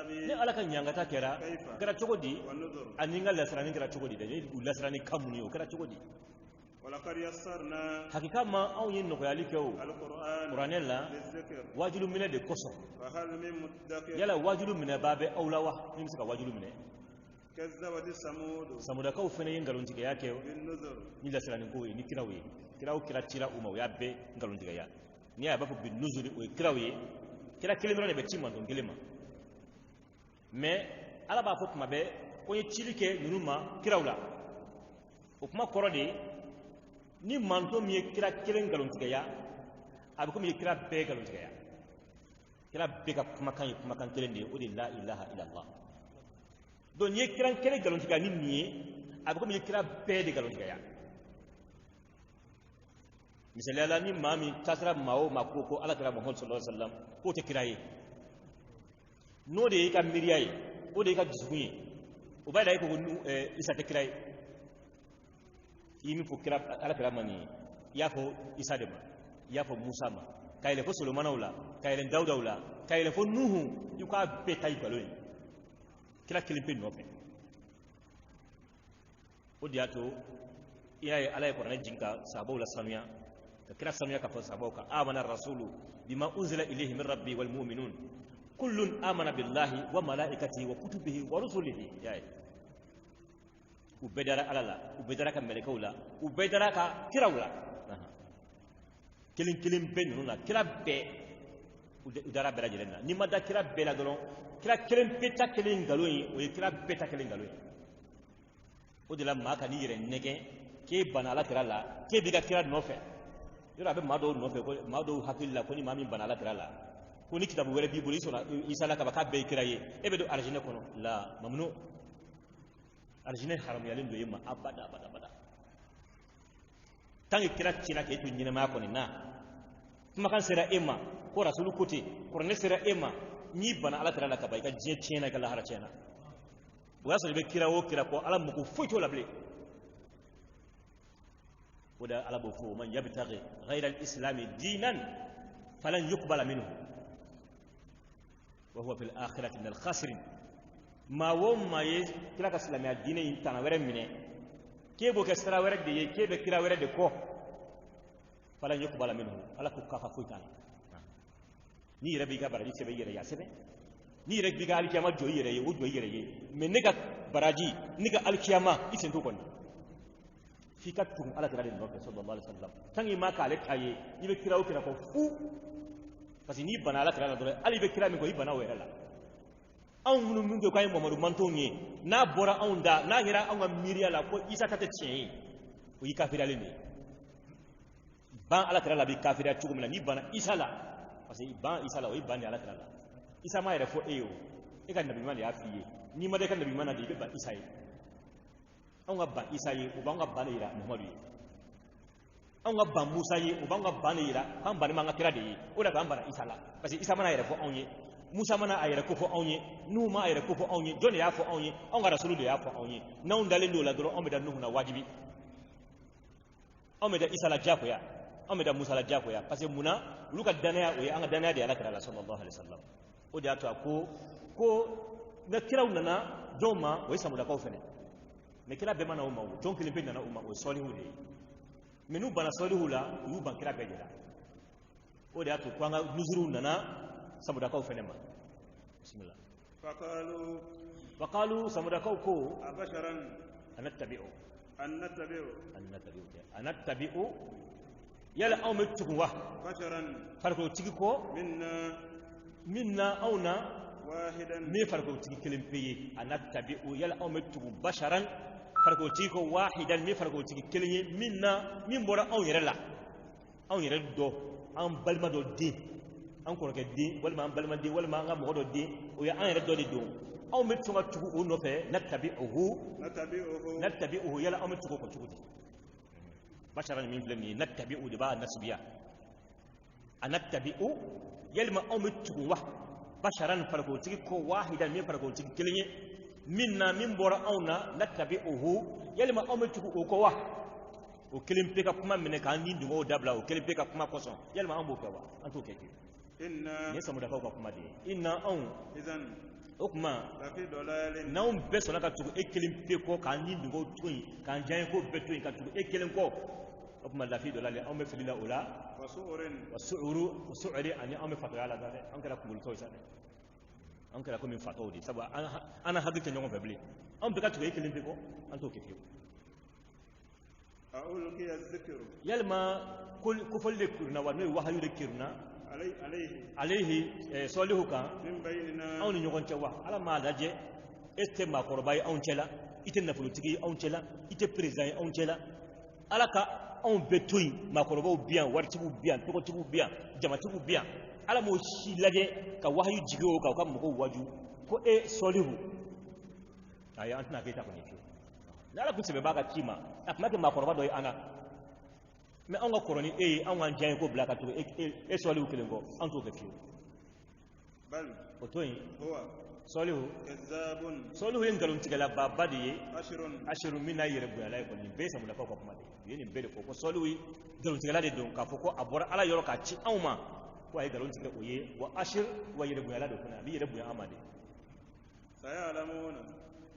ni ala ka ɲangata kɛra cogo di ani n ka lasirani kɛra cogo di dɛ ni u lasirani kan mun ye o kɛra cogo di hakika ma anw ye nɔgɔyali kɛ o kuranɛ la wajilu minɛ de kosɔn yala wajilu minɛ b'a bɛ aw la wa min bɛ se ka wajilu minɛ samudakaw fana ye nkalontigɛya kɛ ni lasirani ko ye ni kiraw ye kira cira u ma o y'a bɛɛ nkalontigɛya ni y'a b'a fɔ bin nuzuri o ye kiraw ye kira kelen dɔrɔn de bɛ ci manton kelen ma mais ala b'a fɔ tuma bɛɛ ko ye cili kɛ ninnu ma kiraw la o kuma kɔrɔ de ni manton min ye kira kelen nkalontigɛya a bɛ komi ye kira bɛɛ nkalontigɛya kira bɛɛ ka kumakan ye kumakan kelen de ye o de la ilaha illallah donc n'i ye kira kelen nkalontigɛya ni nin ye a bɛ komi ye kira bɛɛ de nkalontigɛya misaliya la ni maa min tasira maa o maa ko ala kira muhammad sallallahu alaihi wasallam k'o tɛ kira ye n'o de y'i ka miiriya ye o de y'i ka dusukun ye o b'a yira e ko isa tɛ kira ye i ye min fɔ ala kira ma nin ye i y'a fɔ isa de ma i y'a fɔ musa ma ka yɛlɛ fo solomanaw la ka yɛlɛ dawudaw la ka yɛlɛ fo nuhu i k'a bɛɛ ta i nkalon ye kira kelen pe nɔfɛ o de y'a to i y'a ye ala ye kuranɛ jigin ka sahabaw la sanuya ka kira sanuya ka fɔ sahabaw kan amana rasulu bima unzila ilayhi min rabbi wal mu'minun kullun amana billahi wa malaikatihi wa kutubihi wa rusulihi y'a ye u bɛɛ dara ala la u bɛɛ dara ka mɛlɛkɛw la u bɛɛ dara ka kiraw la kelen kelen bɛɛ ninnu na kira bɛɛ udara bela jelena ni ma da kira bela doron kira kelen peta kelen ngaloyi o kira peta kelen ngaloyi o de la ma ka ni yere nege ke banala kira la ke biga kira nofe yora be mado nofe ko mado hakilla ko ni mami banala kira la ko ni kitabu were bible isa la ka ba ka be kira ye e be do arjine kono la mamnu arjine haram yalen do yema abada tangi kira cina ke to nyina ma ko ni na kuma kan sera ema ko rasulu kuti ko ne sera ema ni bana ala kira la ka ba ka je cina ka la hara cina wa so be kira wo kira ko ala mu ko futo la ble ودا على بوفو من يبتغي غير الإسلام دينا فلن يقبل منه وهو في الآخرة من الخاسرين ما وما كلا كسلام الدين ينتنا ورم منه كيبو كسرا ورد دي كيبو كرا ورد كو فلن يقبل منه على كوكا فوتان ni rabi ga baraji sebe yere ya sebe ni rabi ga alkiyama jo yere ye wujo yere ye me niga baraji niga alkiyama isen to kon fi kattum ala tara den nobbe sallallahu alaihi wasallam tangi maka ale kaye ibe kirawo kira ko fu parce ni bana ala tara dole ali be kira mi ko ibana wera la an munu mun ko kay mamadu mantonye na bora an da na hira an miriya la ko isa tata tien o yi kafira le ni ban ala tara la bi kafira tugumna ni bana isa la parce que ban isa la o ibani ala tara la isa ma yere fo eyo e kan nabi man ya fiye ni ma de kan nabi man de be ba isa yi an ga ban isa ye u b'an ka ban yira muhammadu ye an ga ban musa ye u b'an ka ban yira k'an ban man ka kira de ye o da k'an bara isa la parce que isa mana yɛrɛ fɔ anw ye musa mana a yɛrɛ ko fɔ anw ye nuhu ma a yɛrɛ ko fɔ anw ye jɔn de y'a fɔ anw ye anw ka rasulu de y'a fɔ anw ye n'anw dalen don o la dɔrɔn anw bɛ da nuhu na wajibi anw bɛ da isa la diyagoya anw bɛ da musa la diyagoya parce que munna olu ka danaya o ye an ka danaya de ye ala kira la sallallahu alaihi wasallam o de y'a to a ko na kiraw nana jɔn ma o ye samudakaw fɛnɛ mais kira bɛɛ mana o ma jɔn kelen bɛ nana o ma o ye sɔlihu de ye mais n'u banna sɔlihu la u y'u ban kira bɛɛ de la o de y'a to ko an ka nusuriw nana samudakaw fɛnɛ ma bisimila faqalu samudakaw ko abasharan anattabi'u annattabi'u anattabi'u yala aw me tugun wa basharan farko tigi ko minna awna wahidan me farko tigi kelen peye anattabi'u yala aw me tugun basharan farko tigi ko wahidan me farko tigi kelen ye minna min bora aw yɛrɛ la aw yɛrɛ dɔ an balima dɔ den an kɔrɔkɛ den walima an balima den walima an ka mɔgɔ dɔ den o ye an yɛrɛ dɔ de don aw bɛ sɔn ka tugu o nɔfɛ nattabi'uhu yala aw bɛ tugu o kɔ cogo di bashara min filɛ nin ye nattabi'u de b'a nasibiya anattabi'u yalima aw bɛ tugu wa basharan farikotigi ko wahidan min farikotigi kelen ye min na min bɔra anw na nattabi'uhu yalima aw bɛ tugu o kɔ wa o kelen pe ka kuma minɛ k'an ni dungo dabila o kelen pe ka kuma kɔsɔn yalima an b'o kɛ wa an t'o kɛ ten ni ye samudakaw ka kuma de ye inna anw o kuma n'anw bɛɛ sɔnna ka tugu e kelen pe kɔ k'an ni dungo to yen k'an diya ye ko bɛɛ to yen ka tugu e kelen kɔ o kuma lafi dɔ la anw bɛ fili la o la wa su'uri ani anw bɛ fatoya la dɛ an kɛra kunkolitɔw sa dɛ an kɛra komi fatɔw de sabu an na hakili tɛ ɲɔgɔn fɛ bilen anw bɛɛ ka tugu e kelen pe kɔ an t'o kɛ fiyewu yalima kofɔli de kiruna wa n'o ye wahayu de kiruna alayhi sɔlihu kan anw ni ɲɔgɔn cɛ wa ala m'a lajɛ e tɛ maakɔrɔba ye anw cɛla i tɛ nafolotigi ye anw cɛla i tɛ perezan ye anw cɛla ala ka anw bɛɛ to yen maakɔrɔbaw bi yan waritigiw bi yan tɔgɔtigiw bi yan jamatigiw bi yan ala m'o si lajɛ ka wahayu jigi o kan u ka mɔgɔw waju ko e sɔlihu ayi an tɛna k'e ta kɔni fiyewu ni ala kun sɛbɛ b'a ka ci ma a tun b'a kɛ maakɔrɔba dɔ ye an na mais anw ka kɔrɔ ni e ye anw k'an diya ye ko bila ka tugu e sɔlihu kelen kɔ an t'o kɛ fiyewu o to yen sɔlihu ye nkalontigɛlababa de ye ashiru min n'a yɛrɛ bonyala ye kɔni nin bɛɛ ye samudakaw ka kuma de ye u ye nin bɛɛ de fɔ ko sɔlihu ye nkalontigɛla de don k'a fɔ ko a bɔra ala yɔrɔ k'a ci anw ma ko a ye nkalon tigɛ o ye wa ashir wa yɛrɛ bonyala de fana a bɛ yɛrɛ bonya an ma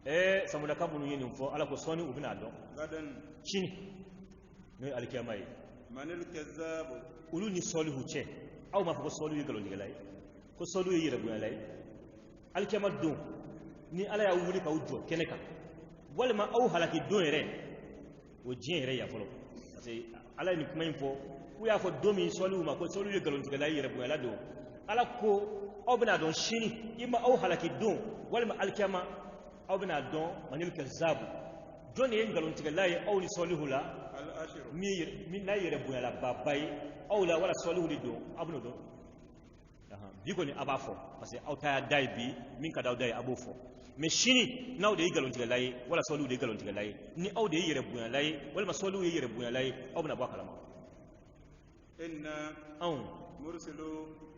de samudaka minnu ye nin fɔ ala ko sɔɔni u bɛna dɔn sini n'o ye alikiyama ye olu ni sɔlihu cɛ aw m'a fɔ ko sɔlihu ye nkalontigɛla ye ko sɔlihu ye yɛrɛ bonyala ye alikiyama don ni ala y'a wuli k'aw jɔ kɛnɛ kan walima aw halaki don yɛrɛ o diɲɛ yɛrɛ ya fɔlɔ parce que ala ye nin kuma in fɔ k'u y'a fɔ don min sɔlihu ma ko sɔlihu ye nkalontigɛla ye yɛrɛ bonyala don ala ko aw bena don shini ima aw halaki don walma alkiyama aw bena don manil kazabu joni en galon tiga laye aw ni solihu la الأشر mi na yere buya la babai aw la wala solihu li don abno don biko ni abafo parce que aw ta dai bi min ka daw dai abofo mais shini naw de galon tiga laye wala solihu de galon tiga laye ni aw de yere buya laye wala solihu yere buya laye aw bena ba kalama إنا aw مرسلو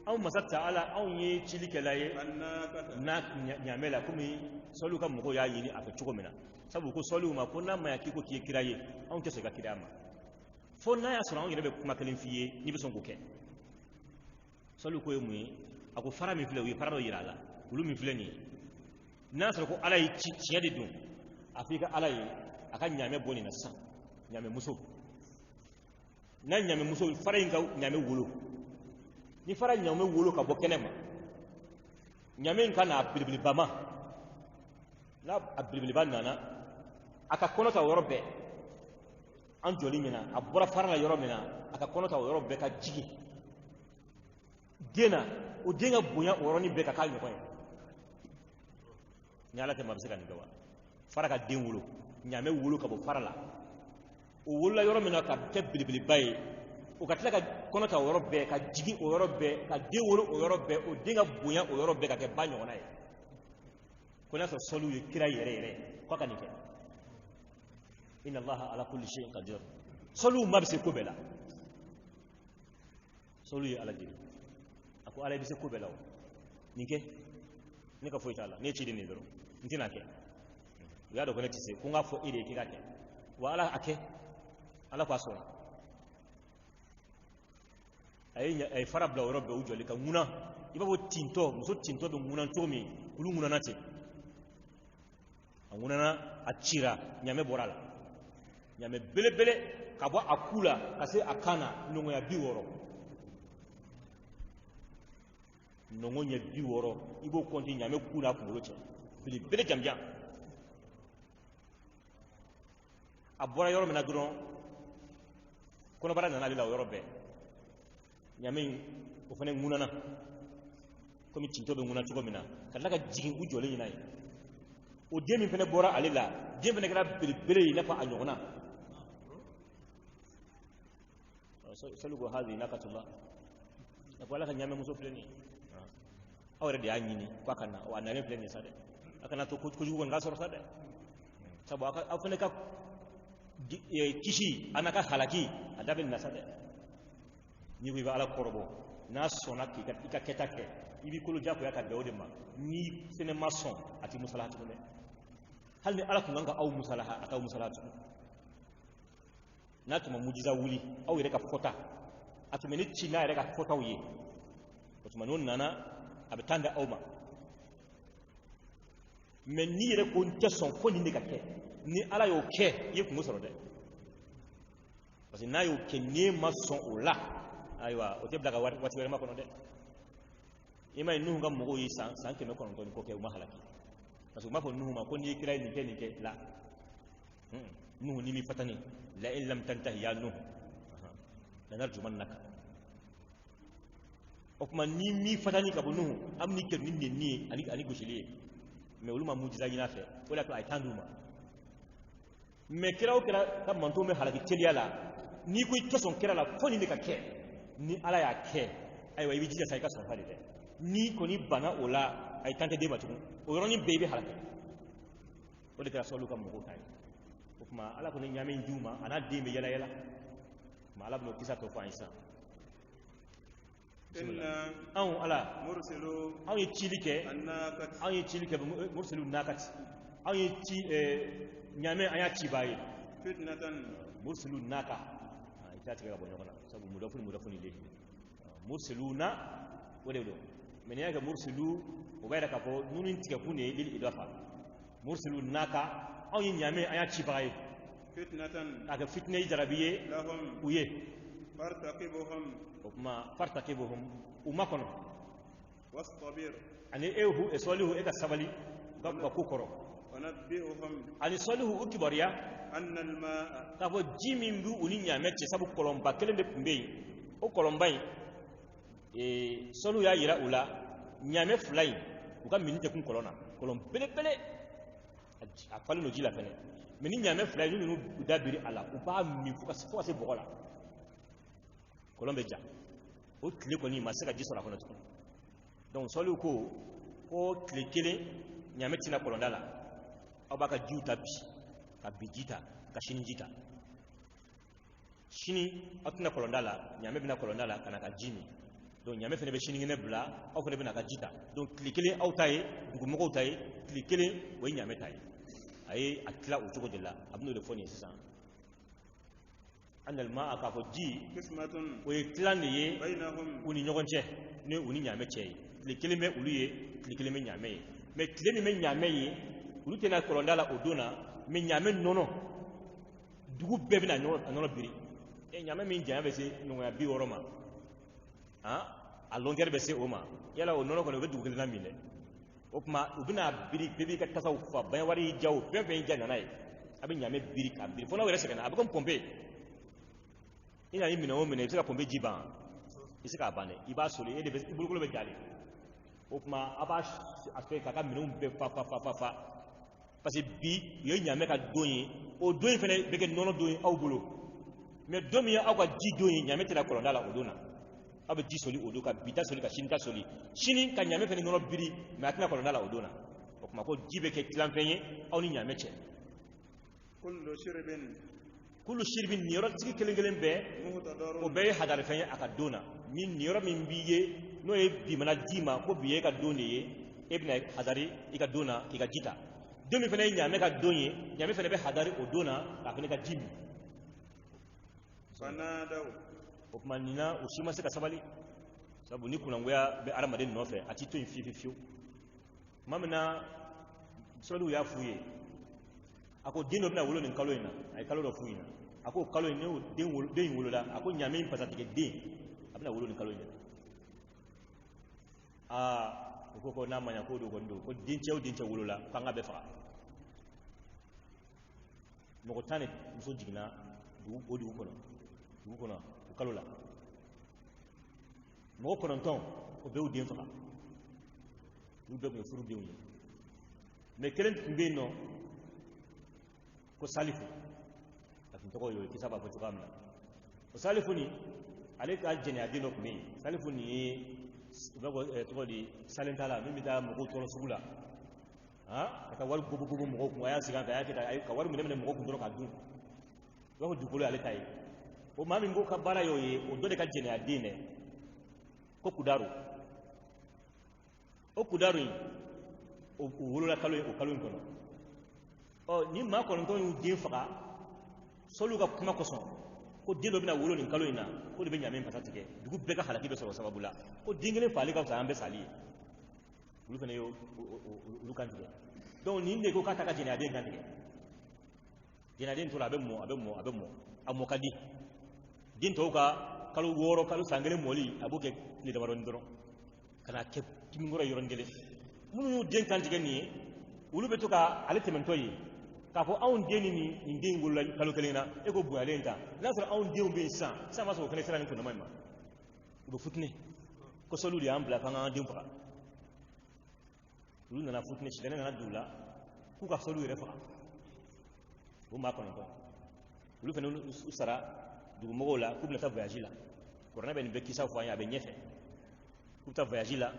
aw masatta ala aw ye chili kelaye الناقة na nyamela kumi solu ka mɔgɔw y'a ɲini a fɛ cogo min na sabu ko sɔliw ma ko n'a ma ya k'i ko k'i ye kira ye anw tɛ sɔn i ka kira ma fo n'a y'a sɔrɔ anw yɛrɛ bɛ kuma kelen f'i ye n'i bɛ sɔn k'o kɛ sɔliw ko ye mun ye a ko fara min filɛ u ye fara dɔ yira a la olu min filɛ nin ye n'a sɔrɔ ko ala ye tiɲɛ de don a fɔ i ka ala ye a ka ɲaamɛ bɔ nin na sisan ɲaamɛ muso n'a ɲaamɛ muso fara in ka ɲaamɛ wolo ni fara ɲaamɛ wolo ka bɔ kɛnɛ ma ɲaamɛ in ka na a belebeleba ma n'a a belebeleba nana a ka kɔnɔ ta o yɔrɔ bɛɛ an jɔli min na a bɔra fara la yɔrɔ min na a ka kɔnɔ ta o yɔrɔ bɛɛ ka jigin den na o den ka bonya o yɔrɔnin bɛɛ ka k'a ɲɔgɔn ye ni ala tɛ maa bɛ se ka nin kɛ wa fara ka den wolo ɲaamɛ wolo ka bɔ fara la o wolola yɔrɔ min na ka kɛ belebeleba ye o ka tila ka kɔnɔ ta o yɔrɔ bɛɛ ka jigin o yɔrɔ bɛɛ ka den wolo o yɔrɔ bɛɛ o den ka bonya o yɔrɔ bɛɛ ka kɛ ba ɲɔgɔnna ye ko n'a sɔrɔ sɔliw ye kira yɛrɛ yɛrɛ k'a ka nin kɛ inna allaha ala kulli shay'in qadir sɔliw ma bɛ se ko bɛɛ la sɔliw ye ala deli a ko ala bɛ se ko bɛɛ la o nin kɛ ne ka foyi t'a la ne ye ci di nin dɔrɔn n tɛna kɛ u y'a dɔn ko ne tɛ se ko n k'a fɔ e de ye k'i ka kɛ wa ala a kɛ ala k'a sɔrɔ a ye fara bila o yɔrɔ bɛɛ u jɔli ka ŋuna i b'a fɔ tintɔ muso tintɔ bɛ ŋuna cogo min olu ŋunana ten a ŋunana a cira ɲamɛ bɔra a la ɲamɛ belebele ka bɔ a ku la ka se a kan na nɔgɔya 60 nɔgɔ ɲɛ 60 i b'o kɔnti ɲamɛ ku n'a kunkolo cɛ belebele janjan a bɔra yɔrɔ min na dɔrɔn kɔnɔbara nana ale la o yɔrɔ bɛɛ ɲamɛ in o fana ŋunana komi tintɔ bɛ ŋuna cogo min na ka tila ka jigin u jɔlen ɲina ye o den min fana bɔra ale la den fana kɛra belebele ye i n'a fɔ a ɲɔgɔnna sɔli ko hazi nakatullah a ko ala ka ɲamɛ muso filɛ nin ye aw yɛrɛ de y'a ɲini k'a ka na wa a nalen filɛ nin ye sa dɛ a kana to kojugu kɔni k'a sɔrɔ sa dɛ sabu aw fana ka kisi a n'a ka halaki a da bɛ nin na sa dɛ n'i ko i bɛ ala kɔrɔbɔ n'a sɔnna k'i ka kɛta kɛ i b'i kolo diyagoya ka bɛn o de ma n'i fɛnɛ ma sɔn a t'i musalaha tugun dɛ hali ni ala tun kan ka aw musalaha a t'aw musalaha tugun n'a tun ma mujiza wuli aw yɛrɛ ka fɔta a tun bɛ ne ci n'a yɛrɛ ka fɔtaw ye o tuma n'o nana a bɛ taa da aw ma mɛ n'i yɛrɛ ko n tɛ sɔn fo nin de ka kɛ ni ala y'o kɛ i ye kungo sɔrɔ dɛ parce que n'a y'o kɛ n'e ma sɔn o la ayiwa o tɛ bila ka waati wɛrɛ ma kɔnɔ dɛ i ma ye nuhu ka mɔgɔw ye san 900 ni kɔ kɛ u ma halaki parce que u m'a fɔ nuhu ma ko n'i ye kira ye nin kɛ la nuhu ni mi fatani la in lam tantahi ya nuhu lanarjumannaka o kuma ni mi fatani ka bɔ nuhu am ni kɛ ni nenni ye ani gosili ye mais olu ma mujiza ɲini a fɛ o de y'a to a ye tan d'u ma mais kira o kira ka manto bɛ halaki teliya la n'i ko i tɛ sɔn kira la fo nin de ka kɛ ni ala y'a kɛ ayiwa i bɛ jija sa i ka sɔn fa de dɛ n'i kɔni banna o la a ye tan tɛ den ma tugun o yɔrɔnin bɛɛ i bɛ halaki o de kɛra sɔliw ka mɔgɔw ta ye o tuma ala kɔni ɲaamɛ in d'u ma a n'a den bɛ yala yala o tuma ala bɛn'o kisa tɔ fɔ an ye sisan anw ala anw ye cili kɛ murselu nakati anw ye ɲaamɛ an y'a ci b'a ye murselu naka i t'a tigɛ ka bɔ ɲɔgɔn na sabu mudafuni de murselu na o de don mais n'i y'a kɛ murselu o b'a yɛrɛ k'a fɔ nunu in tigɛ kun de ye lil idafa murselu naka anw ye ɲaamɛ an y'a ci b'a ye a kɛ fitinɛ ye jarabi ye u ye o kuma fartakibuhum u ma kɔnɔ ani sɔlihu e ka sabali u ka ko kɔrɔ ani sɔlihu u kibaruya k'a fɔ ji min bɛ u ni ɲaamɛ cɛ sabu kɔlɔnba kelen de tun bɛ yen o kɔlɔnba in solu y'a yira u la ɲaamɛ fila in u ka mini tɛ kun kɔlɔn na kɔlɔn belebele a falen no ji la fɛnɛ mais ni ɲaamɛ fila in n'u da biri a la u b'a min fo ka se bɔgɔ la kɔlɔn bɛ ja o tile kɔni ma se ka ji sɔrɔ a kɔnɔ tugun donc sɔliw ko tile kelen ɲaamɛ tɛna kɔlɔnda la aw b'a ka jiw ta bi ka bi ji ta ka sini ji ta sini aw tɛna kɔlɔnda la ɲaamɛ bɛna kɔlɔnda la ka na ka ji min donc ɲaamɛ fɛnɛ bɛ sinikɛnɛ bila aw fɛnɛ bɛna ka ji ta donc tile kelen aw ta ye dugumɔgɔw ta ye tile kelen o ye ɲaamɛ ta ye a ye a tila o cogo de la a bɛn'o de fɔ nin ye sisan annal maa k'a fɔ ji o ye tilan de ye u ni ɲɔgɔn cɛ ni u ni ɲaamɛ cɛ ye tile kelen bɛ olu ye tile kelen bɛ ɲaamɛ ye mais tile min bɛ ɲaamɛ ye olu tɛna kɔlɔnda la o don na mais ɲaamɛ nɔnɔ dugu bɛɛ bɛna a nɔnɔ biri ɲaamɛ min janya bɛ se ɲɔgɔnya 60 ma a longueur bɛ se o ma yala o nɔnɔ kɔni o bɛ dugu kelen na min dɛ o tuma u bɛna biri bɛɛ b'i ka tasaw fa baɲɛwari y'i ja o fɛn fɛn y'i ja nana ye a bɛ ɲaamɛ biri ka biri fo n'aw yɛrɛ sɛgɛnna a bɛ komi pompe i na ni minɛ o minɛ i bɛ se ka pompe ji ban i se k'a ban dɛ i b'a soli i bolokolo bɛ jalen o tuma a b'a fɛ k'a ka minɛnw bɛɛ fa parce que bi u ye ɲaamɛ ka don ye o don in fɛnɛ bɛ kɛ nɔnɔ don ye aw bolo mais don min ye aw ka ji don ye ɲaamɛ tɛna kɔlɔnda la o don na aw bɛ ji soli o don ka bi ta soli ka sini ta soli sini ka ɲaamɛ fɛnɛ nɔnɔ biri mais a tɛna kɔlɔnda la o don na o tuma ko ji bɛ kɛ tilanfɛn ye aw ni ɲaamɛ cɛ kulu shiribin nin yɔrɔ tigi kelen kelen bɛɛ o bɛɛ ye hadarifɛn ye a ka don na ni nin yɔrɔ min b'i ye n'o ye bimana d'i ma ko bi ye ka don de ye e bɛna hadari i ka don na k'i ka ji ta don min fɛnɛ ye ɲaamɛ ka don ye ɲaamɛ fɛnɛ bɛ hadari o don na k'a fɛnɛ ka ji min o tuma nin na o si ma se ka sabali sabu ni kunangoya bɛ adamaden nɔfɛ a t'i to yen fiyewu tuma min na sɔliw y'a f'u ye a ko den dɔ bɛna wolo nin kalo in na a ye kalo dɔ f'u ɲɛna a ko kalo in n'o den in wolola a ko ɲaamɛ in pasatigɛ den a bɛna wolo nin kalo in na o ko n'a ma ɲa k'o don kɔni don ko dencɛ o dencɛ wolola k'an ka bɛɛ faga mɔgɔ 10 de muso jiginna o dugu kɔnɔ o kalo la mɔgɔ 9 o bɛɛ y'u den faga olu bɛɛ tun ye furudenw ye mais kelen tun bɛ yen nɔ ko salifu a tun tɔgɔ y'o kisa b'a fɔ cogoya min na o salifu nin ale ka jɛnɛya den dɔ tun bɛ yen salifu nin ye u b'a fɔ tɔgɔ di salen t'a la min bɛ taa mɔgɔw tɔɔrɔ sugu la ka taa wari gogo mɔgɔw kun a y'a sigi a y'a ka wari minɛ mɔgɔw kun dɔrɔn ka dun u b'a fɔ dugukolo y'ale ta ye o maa min ko ka baara y'o ye o dɔ de ka jɛnɛya den dɛ ko kudaru o kudaru in o wolola kalo in kɔnɔ ni maa 9 y'u den faga sɔliw ka kuma kosɔn ko den dɔ bɛna wolo nin kalo in na ko de bɛ ɲaamɛ pasa tigɛ dugu bɛɛ ka halaki bɛ sɔrɔ sababu la ko den kelen fagali ka fisa an bɛɛ sali ye olu fana ye olu kan tigɛ donc nin de ko k'a ta ka jɛnɛya den kan tigɛ jɛnɛya den tora a bɛ mɔ a mɔ ka di den tɔw ka kalo 6 kalo san kelen mɔli a b'o kɛ tile damadɔni dɔrɔn ka na kɛ kiminkɔrɔ yɔrɔnin kelen minnu y'u den kan tigɛ nin ye olu bɛ to ka ale tɛmɛntɔ ye k'a fɔ anw den ni nin den wolola kalo kelen na e ko bonyalen ta n'a sɔrɔ anw denw bɛ yen sisan ma sɔrɔ o fana sera nin kundama in ma u bɛ futini ko sɔliw de y'an bila k'an k'an den faga olu nana futini sitanɛ nana don u la k'u ka sɔliw yɛrɛ faga o maa 9 olu fana u sara dugumɔgɔw la k'u bɛna taa voyage la kuranɛ bɛ nin bɛɛ kisaw fɔ an ye a bɛ ɲɛfɛ k'u bɛ taa voyage la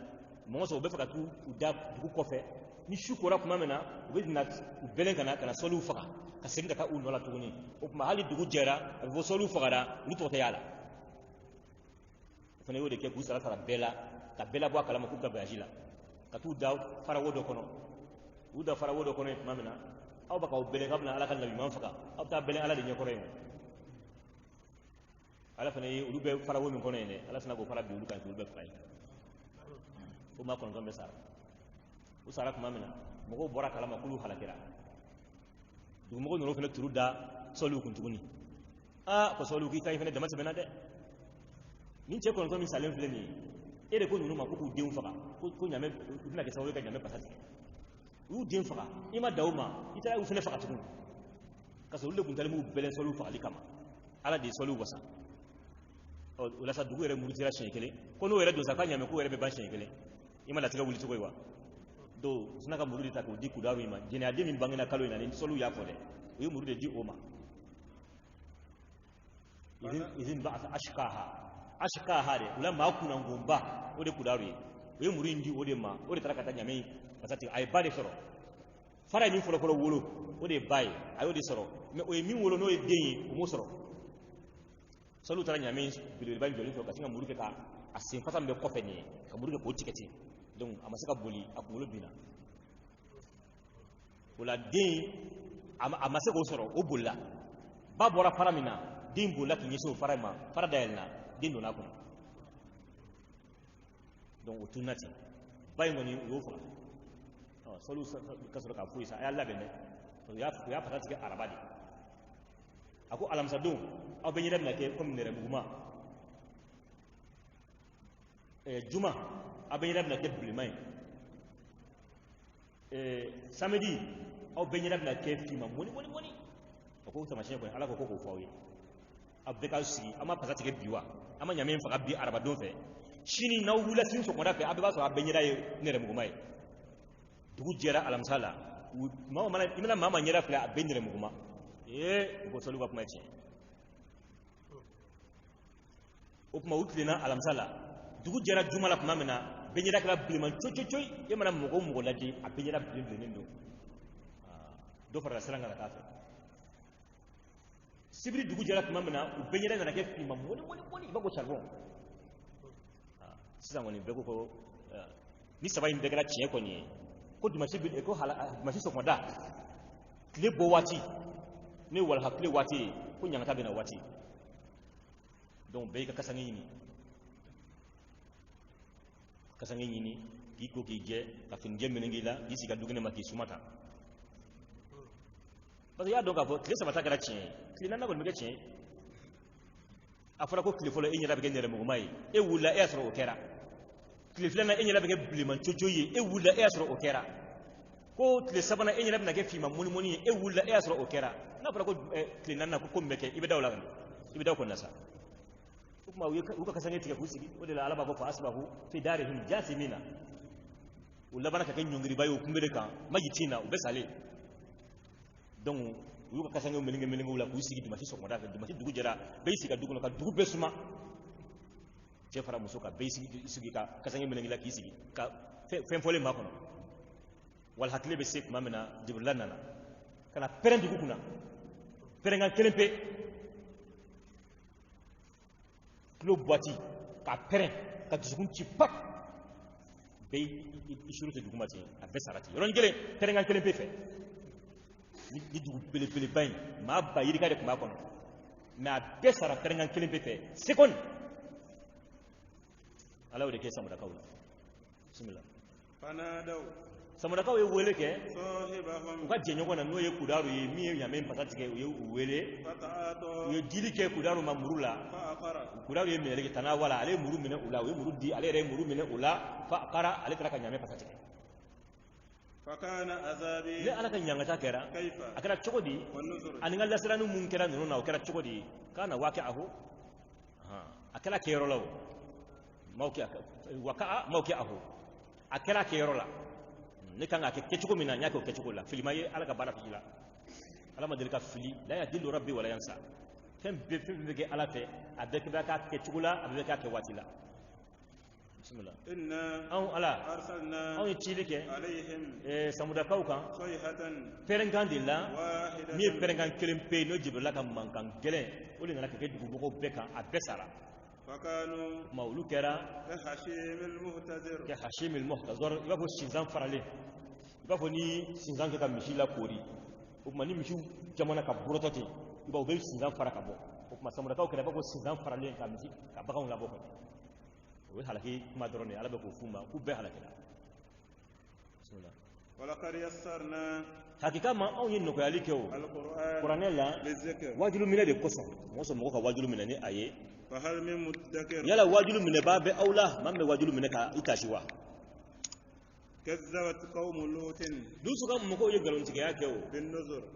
mɔgɔ sɔrɔ u bɛ fɛ ka t'u da dugu kɔfɛ ni su kora tuma min na u bɛ u bɛlɛn ka na sɔliw faga ka segin ka taa u nɔ la tuguni o tuma hali dugu jɛra a bɛ fɔ sɔliw fagara olu tɔgɔ tɛ y'a la o fana y'o de kɛ k'u sara bɛɛ la ka bɛɛ labɔ a kalama k'u ka voyage la ka t'u da farawo dɔ kɔnɔ u da farawo dɔ kɔnɔ tuma min na aw bɛ k'aw bɛlɛn k'a bɛna ala ka nabiɲuman faga aw bɛ taa bɛlɛn ala de ɲɛkɔrɔ yen ala fana ye olu bɛ farawo min kɔnɔ yen dɛ ala fana k'o fara bi olu kan olu bɛ faga yen o maa 9 bɛ sara u sara tuma min na mɔgɔw bɔra kalama k'olu halakira dugumɔgɔw ninnu fana turu da sɔliw kun tuguni ko sɔliw k'i ta in fana dama tɛmɛna dɛ nin cɛ 9 min salen filɛ nin ye e de ko ninnu ma ko k'u denw faga ko ɲaamɛ u bɛna kɛ sababu ye ka ɲaamɛ pasa tigɛ u y'u den faga i ma da u ma i taara u fana faga tuguni ka sɔrɔ olu de tun talen b'u bɛlɛn sɔliw fagali kama ala de ye sɔliw wasa o la sa dugu yɛrɛ murutira siɲɛ kelen ko n'o yɛrɛ don sa k'a ɲamɛ k'o yɛrɛ bɛ ban siɲɛ kelen i ma latigɛ wuli cogo ye wa do sina ka muru de ta k'o di kudaru in ma jɛnɛyaden min bangena kalo in na ni sɔliw y'a fɔ dɛ o ye muru de di o ma izin ba'atha ashqaha de ula ma kunan gomba o de kudaru ye o ye muru in di o de ma o de taara ka taa ɲamɛ pasati a ye ba de sɔrɔ fara ye min fɔlɔfɔlɔ wolo o de ye ba ye a y'o de sɔrɔ mais o ye min wolo n'o ye den ye o m'o sɔrɔ sɔliw taara ɲamɛ belebeleba in jɔlen sɔrɔ ka sin ka muru kɛ ka a sen fasa min bɛ kɔfɛ nin ye ka muru kɛ k'o tigɛ ten donc a ma se ka boli a kunkolo binna o la den a ma se k'o sɔrɔ o bolila ba bɔra fara min na den bolila k'i ɲɛsin o fara in ma fara dayɛlɛnna den donna a kɔnɔ donc o tununa ten ba in kɔni o y'o faga sɔliw ka sɔrɔ k'a foyi sa a y'a labɛn dɛ o y'a fasa tigɛ araba de a ko alamisadon aw bɛ ɲɛda bɛna kɛ comme nɛrɛmuguma juma aw bɛ ɲɛda bɛna kɛ bilenman ye samedi aw bɛ ɲɛda bɛna kɛ finman mɔni a ko tamasiyɛn kɔni ala ko k'o fɔ aw ye aw bɛɛ k'aw sigi aw ma pasa tigɛ bi wa an ma ɲamɛ faga bi arabadon fɛ sini n'aw wulila sini sɔgɔmada fɛ aw bɛɛ b'a sɔrɔ aw bɛɛ ɲɛda ye nɛrɛmuguma ye dugu jɛra alamisa la i bɛna maa ɲɛda filɛ a bɛɛ nɛrɛmuguma u ko sɔliw ka kuma ye tiɲɛ o tuma u tilenna alamisa la dugu jɛra juma la tuma min na bɛɛ ɲɛda kɛra bilenman coyi e mana mɔgɔ o mɔgɔ lajɛ a bɛɛ ɲɛda bilennen don dɔ farala siran kan ka taa fɛ sibiri dugu jɛra tuma min na u bɛɛ ɲɛda nana kɛ finman mɔni i b'a ko charbon sisan kɔni bɛɛ ko ni saba in bɛɛ kɛra tiɲɛ kɔni ye ko dimanche sɔgɔmada tile bɔ waati ne walaha tile waati ye ko ɲangata bɛna waati donc bɛɛ y'i ka kasange ɲini k'i ko k'i jɛ ka finijɛ melenge la k'i sigi ka dukɛnɛ ma k'i sumata parce que i y'a dɔn k'a fɔ tile saba ta kɛra tiɲɛ ye tile naani kɔni bɛ kɛ tiɲɛ ye a fɔra ko tile fɔlɔ e ɲɛda bɛ kɛ nɛrɛmuguma ye e wulila e y'a sɔrɔ o kɛra tile filanan e ɲɛda bɛ kɛ bilenman coyi ye e wulila e y'a sɔrɔ o kɛra ko tile sabanan e ɲɛda bɛna kɛ finman mɔni ye e wulila e y'a sɔrɔ o kɛra n'a fɔra ko tile naaninan ko min bɛ kɛ i bɛ da o la i bɛ da o kɔnɔna sa o tuma u ka kasange tigɛ k'u sigi o de la ala b'a fɔ fa asbahu fi darihim jathimina u labanna ka kɛ ɲɔngiriba ye o kunbere kan majitin na u bɛ salen donc u y'u ka kasangew melenge la k'u sigi dimanche sɔgɔmada fɛ dimanche dugu jɛra bɛɛ y'i sigi ka du kɔnɔ ka dugu bɛɛ suma cɛ fara muso ka bɛɛ sigi ka kasange melenge la k'i sigi ka fɛn fɔlen maa kɔnɔ wala hakili bɛ se tuma min na Jibrila nana ka na pɛrɛn dugu kunna pɛrɛnkan kelen pe kilo buwati k'a pɛrɛn ka dusukun ci pak bɛɛ i suru tɛ duguma ten a bɛɛ sara ten yɔrɔnin kelen pɛrɛnkan kelen pe fɛ ni dugu belebeleba in maa ba yirika de tun b'a kɔnɔ mais a bɛɛ sara pɛrɛnkan kelen pe fɛ seconde ala y'o de kɛ samudakaw la bisimila samudakaw ye wele kɛ u ka jɛɲɔgɔn na n'o ye kudaru ye min ye ɲamɛ pasa tigɛ u ye u wele u ye dili kɛ kudaru ma muru la kudaru ye minɛli kɛ tana wala ale ye muru minɛ u la u ye muru di ale yɛrɛ ye muru minɛ u la fa kara ale taara ka ɲamɛ pasa tigɛ ne ala ka ɲangata kɛra a kɛra cogo di ani n ka lasirani mun kɛra ninnu na o kɛra cogo di k'a na waakɛ aho a kɛra kɛyɔrɔ la o mawkɛ aho a kɛra kɛyɔrɔ la ne kan ka kɛ cogo min na n y'a kɛ o kɛcogo la fili ma ye ala ka baara fili la ala ma deli ka fili la yadillu rabbi wala yansa fɛn bɛɛ bɛ kɛ ala fɛ a bɛɛ bɛ k'a kɛ cogo la a bɛɛ bɛ k'a kɛ waati la bisimila anw ala anw ye cili kɛ samudakaw kan pɛrɛnkan de la min ye pɛrɛnkan kelen pe n'o Jibrila ka mankan gɛlɛn o de nana ka kɛ dugumɔgɔw bɛɛ kan a bɛɛ sara ma olu kɛra kɛ hashimil muhtazor i b'a fɔ sinzan faralen i b'a fɔ ni sinzan kɛ ka misi la koori o tuma ni misiw jamana ka burotɔ ten i b'a u bɛ sinzan fara ka bɔ o tuma samudakaw kɛra i b'a fɔ sinzan faralen ka misi ka baganw labɔ kɔnɔ o ye halaki kuma dɔrɔn de ala bɛ k'o f'u ma k'u bɛɛ halakira hakika ma anw ye nɔgɔyali kɛ o kuranɛ la wajulu minɛ de kosɔn mɔgɔ ka wajulu minɛ ni a ye yala wajulu minɛ b'a bɛ aw la maa min bɛ wajulu minɛ ka i kasi wa dusu ka mɔgɔw ye nkalontigɛya kɛ o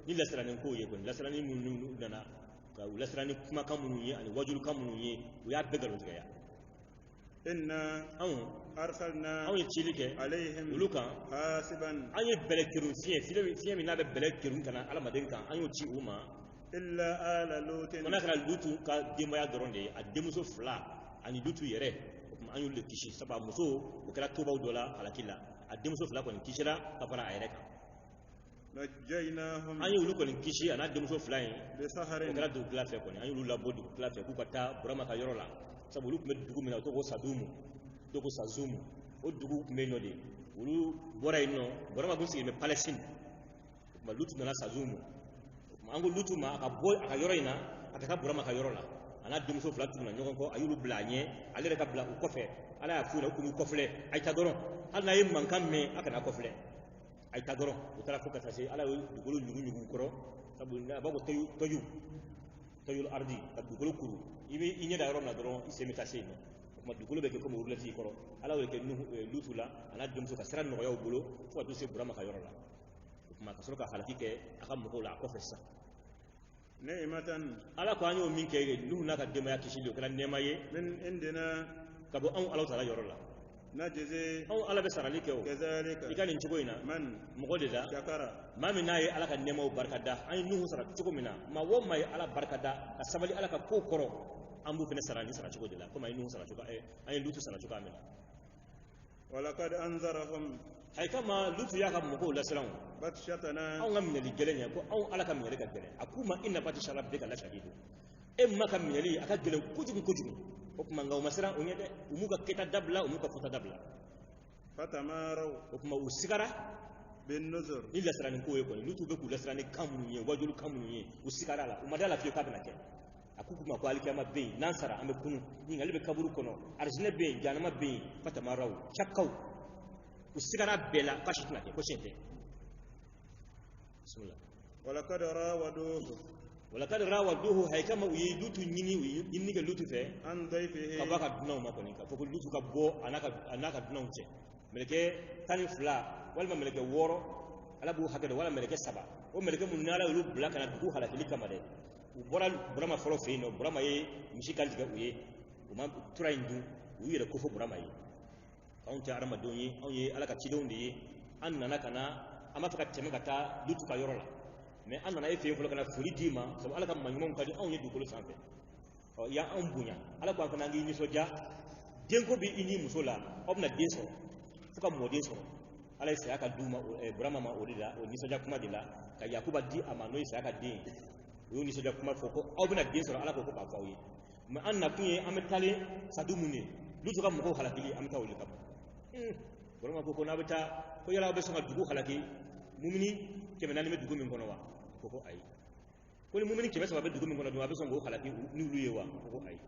ni lasiranin kow ye kɔni lasiranin minnu nana ka ulasrani kuma kan munun ye ani wajul kan munun ye u ya begalo tigaya inna arsalna aw yicilike alaihim uluka hasiban an ye belekirun fiye min n'a bɛ belekirun kana alamaden kan an y'o ci u ma illa ala lutin mana kana lutu ka denbaya dɔrɔn de ye a denmuso 2 ani lutu yɛrɛ o kuma an y'olu kisi sabu muso o kɛra tobaw dɔ la halaki la a denmuso 2 kɔni kisira ka fara a yɛrɛ kan najaynahum an ye olu kɔni kisi a n'a denmuso 2 in bi o saharin kɛra dugu tila fɛ kɔni an y'olu labɔ dugu tila fɛ k'u ka taa burama ka yɔrɔ la sabu olu tun bɛ dugu min na o tɔgɔ sadumu dɔw ko sazumu o dugu tun bɛ yen nɔ de olu bɔra yen nɔ burama tun sigilen bɛ palestine o kuma lutu nana sazumu o kuma an ko lutu ma a ka bɔ a ka yɔrɔ in na a ka taa burama ka yɔrɔ la a n'a denmuso 2 tuguna ɲɔgɔn kɔ a y'olu bila a ɲɛ ale yɛrɛ ka bila u kɔfɛ ala y'a f'u ɲɛna u kun b'u kɔfilɛ a ye taa dɔrɔn hali n'a ye mankan mɛn a kana kɔfilɛ a ye taa dɔrɔn u taara fo ka taa se ala ye dugukolo ɲugu kɔrɔ sabu a b'a fɔ tɔyu ardi ka dugukolo kuru i bɛ i ɲɛ da yɔrɔ min na dɔrɔn i sen bɛ taa se yen nɔ o kuma dugukolo bɛ kɛ komi urulɛti kɔrɔ ala y'o kɛ lutu la a n'a denmuso ka sira nɔgɔya u bolo fo ka t'u se burama ka yɔrɔ la o kuma ka sɔrɔ ka halaki kɛ a ka mɔgɔw la a kɔfɛ sisan ni'matan ala ko an y'o min kɛ nuhu n'a ka denbaya kisili o kɛra nɛɛma ye min indina ka bɔ anw ala taala yɔrɔ la najzi anw ala bɛ sarali kɛ o kadhalika i ka nin cogo in na man mɔgɔ de la shakara maa min n'a ye ala ka nɛɛmaw barikada an ye nuhu sara cogo min na maa o maa ye ala barikada ka sabali ala ka ko kɔrɔ an b'u fana sara ni sara cogo de la komi an ye nuhu sara cogo an ye lutu sara cogo min na walaqad anzarahum hay kama lutu y'a ka mɔgɔw lasiran batshatana anw ka minɛli gɛlɛn ye ko anw ala ka minɛli ka gɛlɛn a k'u ma inna batisha rabbika lashadid e ma ka minɛli a ka gɛlɛn kojugu o kuma nka u ma siran o ɲɛ dɛ u m'u ka kɛta dabila u m'u ka fɔta dabila fatamaraw o kuma u sigara bin nuzur ni lasiranin ko ye kɔni lutu bɛ k'u lasiran ni kan minnu ye wajulu kan minnu ye u sigara la u ma da la fiyewu k'a bɛna kɛ a k'u kuma ko alikiyama bɛ yen n'an sara an bɛ kunu ɲininkali bɛ kaburu kɔnɔ arijinɛ bɛ yen jahanama bɛ yen fatamaraw cakaw u sigara bɛɛ la k'a si tɛna kɛ ko siɲɛ tɛ bismillah walaqad rawaduhu hay kama u ye lutu ɲini u ye ɲini kɛ lutu fɛ an dayfihi ka bɔ a ka dunanw ma kɔni ka fɔ ko lutu ka bɔ a n'a ka dunanw cɛ mɛlɛkɛ 12 walima mɛlɛkɛ 6 ala b'u hakɛ dɔn walima mɛlɛkɛ 3 o mɛlɛkɛ minnu n'ala y'olu bila ka na dugu halakili kama dɛ u bɔra burama fɔlɔ fɛ yen nɔ burama ye misi kantigɛ u ye u ma tura in dun u y'u yɛrɛ kofɔ burama ye anw tɛ adamadenw ye anw ye ala ka cidenw de ye an nana ka na an b'a fɛ ka tɛmɛ ka taa lutu ka yɔrɔ la mais an nana e fɛ yen fɔlɔ ka na foli d'i ma sabu ala ka maɲumanw ka di anw ye dugukolo sanfɛ ɔ yan anw bonya ala ko an fana an k'i nisɔndiya denko bɛ i ni muso la aw bɛna den sɔrɔ fo ka mɔden sɔrɔ ala ye saya ka di burama ma o de la o nisɔndiya kuma de la ka yakuba di a ma n'o ye saya ka den o y'o nisɔndiya kuma fɔ ko aw bɛna den sɔrɔ ala ko k'a fɔ aw ye mais an nakun ye an bɛ taalen sadu mun ye lutu ka mɔgɔw halakili an bɛ taa olu kama burama ko n'a bɛ taa ko yala aw bɛ sɔn ka dugu halaki mumini 400 bɛ dugu min kɔnɔ wa ko ayi ko ni mumini 300 bɛ dugu min kɔnɔ dun a bɛ sɔn k'o halaki n'olu ye wa ko ayi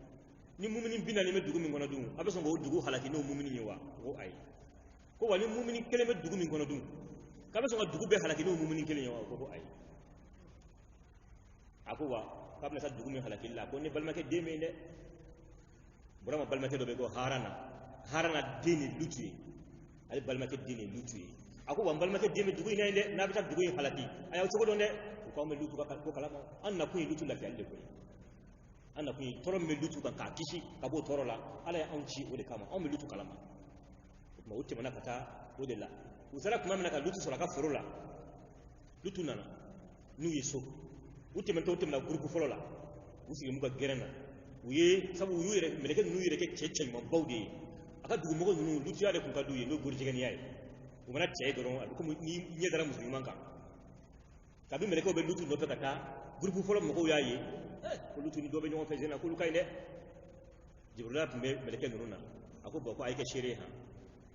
ni mumini 40 bɛ dugu min kɔnɔ dun a bɛ sɔn k'o dugu halaki n'o mumini ye wa ko ayi ko wa ni mumini 1 bɛ dugu min kɔnɔ dun k'a bɛ sɔn ka dugu bɛɛ halaki n'o mumini 1 ye wa ko ayi a ko wa k'a bɛna taa dugu min halaki la ko ne balimakɛ den bɛ yen dɛ burama balimakɛ dɔ bɛ ko harana den ni lutu ye ale balimakɛ den ni lutu ye a ko wa n balimakɛ den bɛ dugu in na yen dɛ n'a bɛ taa dugu in halaki a y'aw cogo dɔn dɛ u ko an bɛ lutu ka ko kalama an nakun ye lutu lafiyali de koyi an nakun ye tɔɔrɔ min bɛ lutu kan k'a kisi ka bɔ tɔɔrɔ la ala ye anw ci o de kama anw bɛ lutu kalama o tuma u tɛmɛna ka taa o de la u sera tuma min na ka lutu sɔrɔ a ka foro la lutu nana n'u ye so u tɛmɛtɔ u tɛmɛna gurupu fɔlɔ la u sigilen b'u ka gɛrɛn na u ye sabu u y'u yɛrɛ mɛlɛkɛ ninnu yɛrɛ kɛ cɛ ɲumanbaw de ye a ka dugumɔgɔ ninnu lutuya de tun ka d'u ye n'o burutigɛniya ye u mana cɛ dɔrɔn a bɛ komi ni ɲɛ dara muso ɲuman kan kabi mɛlɛkɛw bɛ lutu nɔfɛ ka taa gurupu fɔlɔ mɔgɔw y'a ye ko lutu ni dɔ bɛ ɲɔgɔn fɛ sen na k'olu ka ɲi dɛ jibrila tun bɛ mɛlɛkɛ ninnu na a ko bɔn ko a ye kɛ seere han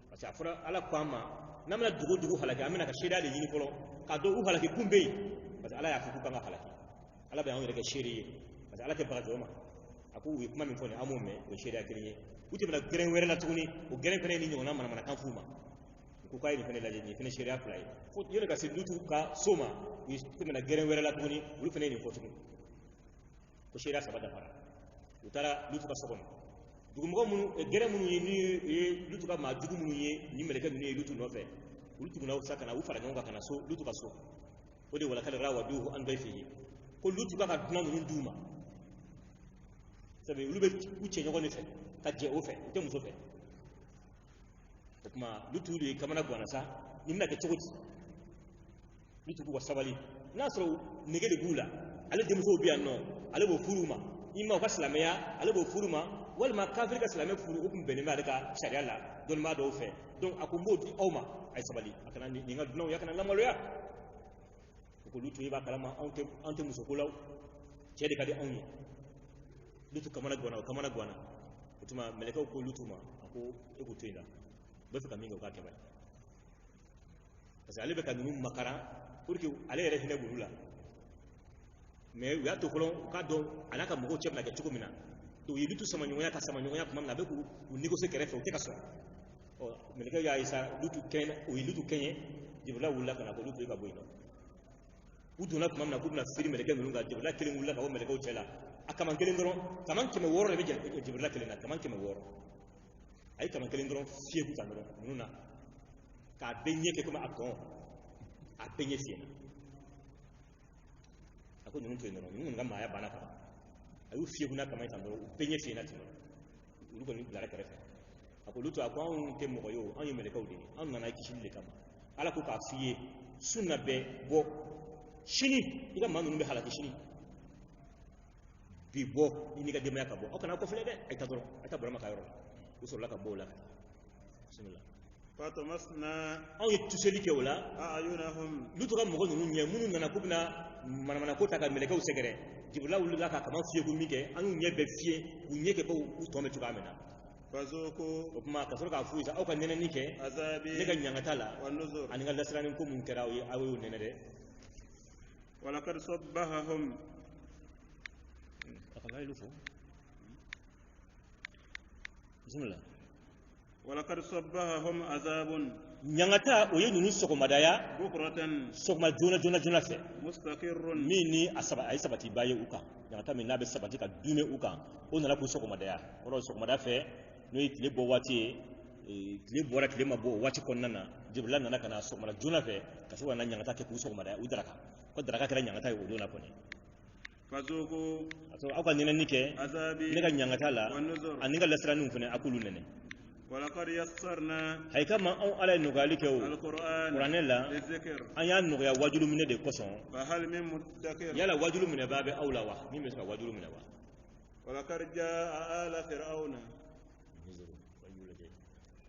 parce que a fɔra ala ko an ma n'an bɛna dugu halaki an bɛna ka seereya de ɲini fɔlɔ k'a dɔn u halaki kun bɛ yen parce que ala y'a fɔ k'u kan ka halaki ala bɛ anw yɛrɛ kɛ seere ye parce que ala tɛ baga jɔn ma a ko u ye kuma min fɔ nin an b'o mɛn o ye seereya kelen ye u tɛmɛna gɛrɛn wɛrɛ la tuguni o gɛrɛn fana ye ni ɲɔgɔnna manamanakan f'u ma ko k'a ye nin fana lajɛ nin fana seereya 2 ye fo yɛrɛ ka se lutu ka so ma u tɛmɛna gɛrɛn wɛrɛ la tuguni olu fana ye nin fɔ tuguni ko seereya 3 dafara u taara lutu ka so kɔnɔ dugumɔgɔ minnu gɛrɛn minnu ye ni ye lutu ka maa jugu minnu ye ni mɛlɛkɛ ninnu ye lutu nɔfɛ olu tuguna sa ka na u fara ɲɔgɔn kan ka na so lutu ka so o de walakad rawaduhu an dayfihi ko lutu ka dunan ninnu d'u ma sabe ulu be uche nyoko ne fe ka je o fe te muso fe kuma lutu de kamana gwana sa nimna ke chogoti lutu ko sabali nasro nege de gula ale de muso bi anno ale bo furuma imma ka islamiya ale bo furuma wal ma kafir ka islamiya furu ukum benema daga sharia la don ma do fe donc akumbo di awma ay sabali akana ni nga duno yakana lamalo ya ko lutu yiba kalama ante muso ko law cede kadi awni lutu kamana gwana utuma meleka ko lutuma ako ekutenda ba fika minga ka keba parce que ale be kanunu makara pour que ale yere hina bulula mais ya to kolon ka do anaka mugo chebna ke chukumina to yibitu sama nyoya ka sama nyoya kuma na be ku négocier kerefe o te ka so o meleka ya isa lutu ken o lutu kenye jibla wulla kana ko lutu ka boyno uduna kuma na kubna siri meleka nunga jibla kelin wulla ka o meleka o chela akaman kelin doron kaman keme woro be jibla kelin na kaman keme woro ay kaman kelin doron fiye ku tanoro nuna ka benye ke kuma akon a benye fiye ako nunu to ndoro nunu ngama ya bana ka ayu fiye kuna kaman tanoro benye fiye na tino ulu ko ni dara kerefe ako lutu akon ke mo yo an yimele ka udini an nana kishille kama ala ko ka fiye sunna be bo shini iga manu be halaki shini bi bo ni ga demaya ka bo o kana ko fele de ay tadoro ay tabura maka yoro usul laka bo laka bismillah fatamasna aw yituseli ke wala ayunahum lutu ga mo nunu nye munu nana kubna mana ko taka meleka u segere jibla wulu laka kama fiye ko mike anu nye be fiye u nye ke ko u tome tuka mena fazuku o kuma ka soro ka fuisa aw ka nene nike azabi ne ga nyangatala wan nuzur ani ga lasranin ko mun kerawo awu nene de wala kad sabbahum afalai lufu bismillah wala kad sabbahum azabun nyangata o yenu soko madaya bukratan soko jona fe mustaqirrun mini asaba ay sabati baye uka nyangata min nabe sabati ka dume uka on la ko soko madaya oro soko madaya fe no yitile bo wati tile bora tile mabo wati konnana jiblan nana kana soko madaya jona fe kaso wana nyangata ke ku soko madaya udraka ko draka kala nyangata o dona kone fazuku aso aka nene nike azabi ne ga nyangata la wan nuzur aninga lasranu fune akulu nene ولقد يسرنا hay kama on ala nugali ke o القرآن qur'anella للذكر an ya nuga wajulu mine de koson فهل من مدكر yala wajulu mine babe aula wa min be ka wajulu mine wa ولقد جاء آل فرعون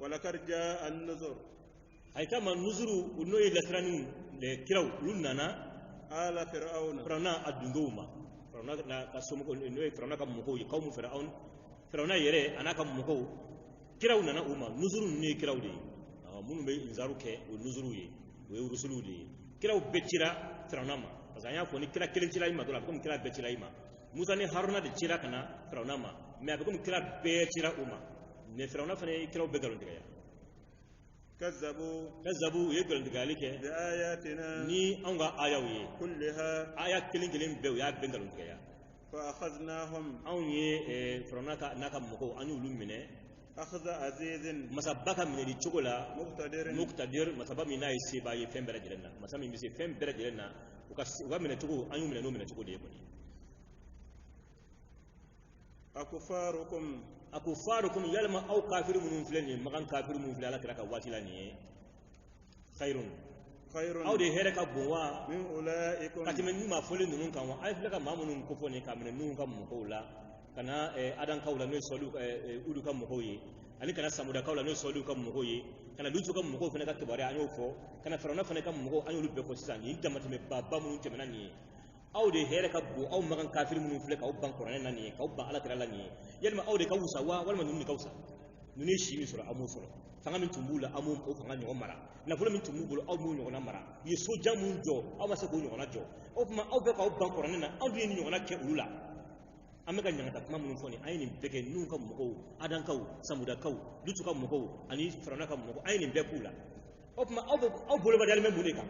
ولقد جاء النذر hay kama nuzuru unoy lasranu le kiraw lunana آل فرعون fir'auna adunguma fir'auna na kasomo ko noy fir'auna kam mo ko yi qawmu fir'auna yere anaka mo ko kiraw nana uma nuzuru ne kiraw de munu be inzaru ke o nuzuru ye o ye rusulu de kiraw betira fir'auna ma parce que anya ko ni kira kelen tira ima dola ko kira betira ima musa ne haruna de tira kana fir'auna ma mais abe ko kira betira uma ne fir'auna fane kiraw be galon diga ya kazzabu ye galon diga like bi ayatina ni anga ayawi kullaha ayat kelen kelen be ya be galon diga ya fa akhadnahum an ye fir'auna ka naka moko anyu lumine akhza azizin masabaka min di chokola muqtadir masaba min ay seba ye fembere jirenna masami mi se fembere jirenna uka min choko anyu min no min choko de boni akufarukum yalma aw kafiru mun filani magan kafiru mun filala kraka watilani khairun aw de here ka bonwa min ulaikum katimen ma fole nunun kan wa ay flaka mamunun ko fone ka min nun kan mo kola kana adan kawla no solu udu kam mo yi ani kana samuda kawla no solu kam mo yi kana lutu kam mo fene ka kibare anyo fo kana farona fene kam mo anyo lubbe ko sisani damata me baba mun temena ni awde here ka bo aw magan kafir mun fle ka ubban qur'an nan ni ka ubban ala tara lan ni yelma awde ka wusa wa wal manun ni kausa nuni shi mi sura amu sura fanga min tumbula amu ko fanga ni mara na fula min tumbulo aw mu nyona mara ye so jamu jo aw ma se ko nyona jo o kuma aw be ka ubban qur'an nan aw ni nyona ke ulula amega nyangata kuma mun foni ayini bege nun kam moko adan kaw samuda kaw lutu kam moko ani farana kam moko ayini bekula o kuma aw bolo badal men mulika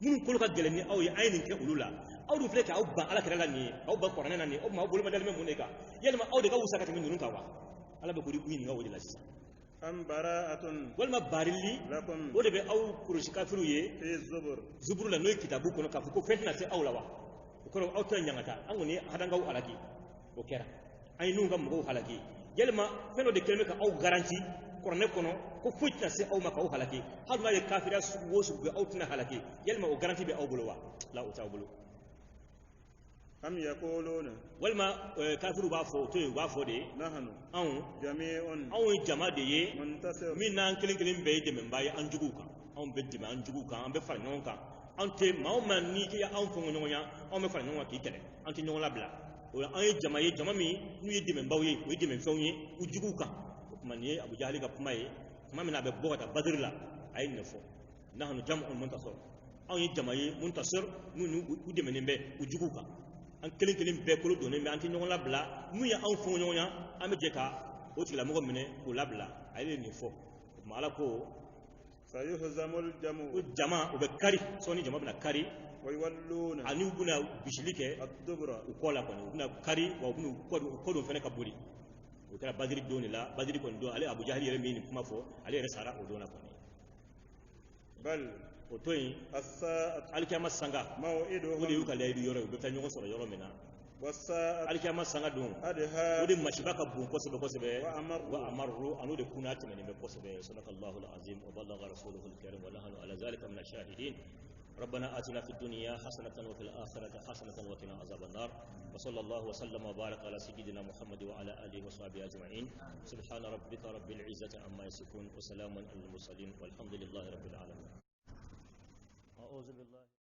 mun ko ka geleni aw ya ayini ke ulula aw du fleka aw ba ala kala ni aw ba korana nani o ma bolo badal men mulika yelma aw de ka usaka tan nun kawa ala be ko di kuyin ngawo dila sisa am bara'atun wal ma barilli lakum o de be aw kurushi kafiru ye fi zubur la noy kitabu kono ka ko fetna se aw la wa ko aw tan nyangata angoni hadanga alaki o kɛra an ye nun ka mɔgɔw halaki yalima fɛn dɔ de kɛlen bɛ ka aw garanti kuranɛ kɔnɔ ko foyi tɛna se aw ma k'aw halaki hali n'a ye kafiriya sugu o sugu aw tɛna halaki yalima o garanti bɛ aw bolo wa la o t'aw bolo am yaquluna walima kafiru b'a fɔ o to yen u b'a fɔ de nahnu anw jami'un ye jama de ye muntasir min n'an kelen kelen bɛɛ ye dɛmɛbaa ye an juguw kan anw bɛ dɛmɛ an juguw kan an bɛ fara ɲɔgɔn kan an tɛ maa o maa n'i k'i anw fɔ ɲɔgɔn ya anw bɛ fara ɲɔgɔn kan k'i kɛlɛ an tɛ ɲɔgɔn labila o la an ye jama min n'u ye dɛmɛbaaw ye o ye dɛmɛfɛnw ye u juguw kan o tuma nin ye Abu Jahali ka kuma ye tuma min na a bɛ bɔ ka taa Badiri la a ye nin fɔ nahnu jam'un muntasir anw ye jama ye muntasir n'u dɛmɛnen bɛ u juguw kan an kelen kelen bɛɛ kolo donnen bɛ an tɛ ɲɔgɔn labila n'u ye anw fɔ ɲɔgɔn ya an bɛ jɛ ka o tigilamɔgɔ minɛ k'o labila a ye nin fɔ o tuma Ala ko sayuhzamul jamu o jama o bɛ kari sɔɔni jama bɛna kari wa yawalluna ani u bɛna bisili kɛ ad-dubra u kɔ la kɔni u bɛna kari wa u bɛna kɔ don fɛnɛ ka boli o kɛra Badiri don de la Badiri kɔni don ale Abu Jahali yɛrɛ min nin kuma fɔ ale yɛrɛ sara o don na kɔni bal o to yen as-sa'atu alikiyama sanga o de y'u ka layidu yɔrɔ ye u bɛ taa ɲɔgɔn sɔrɔ yɔrɔ min na was-sa'atu alikiyama sanga don adha o de masiba ka bon kosɛbɛ kosɛbɛ wa amaru wa amaru anu de kuna tɛmɛnen bɛ kosɛbɛ sadakallahu al-azim wa ballagha rasuluhu al-karim wa nahnu ala zalika min ash-shahidin ربنا آتنا في الدنيا حسنة وفي الآخرة حسنة وقنا عذاب النار وصلى الله وسلم وبارك على سيدنا محمد وعلى آله وصحبه أجمعين سبحان ربك رب العزة عما يصفون وسلام على المرسلين والحمد لله رب العالمين أعوذ بالله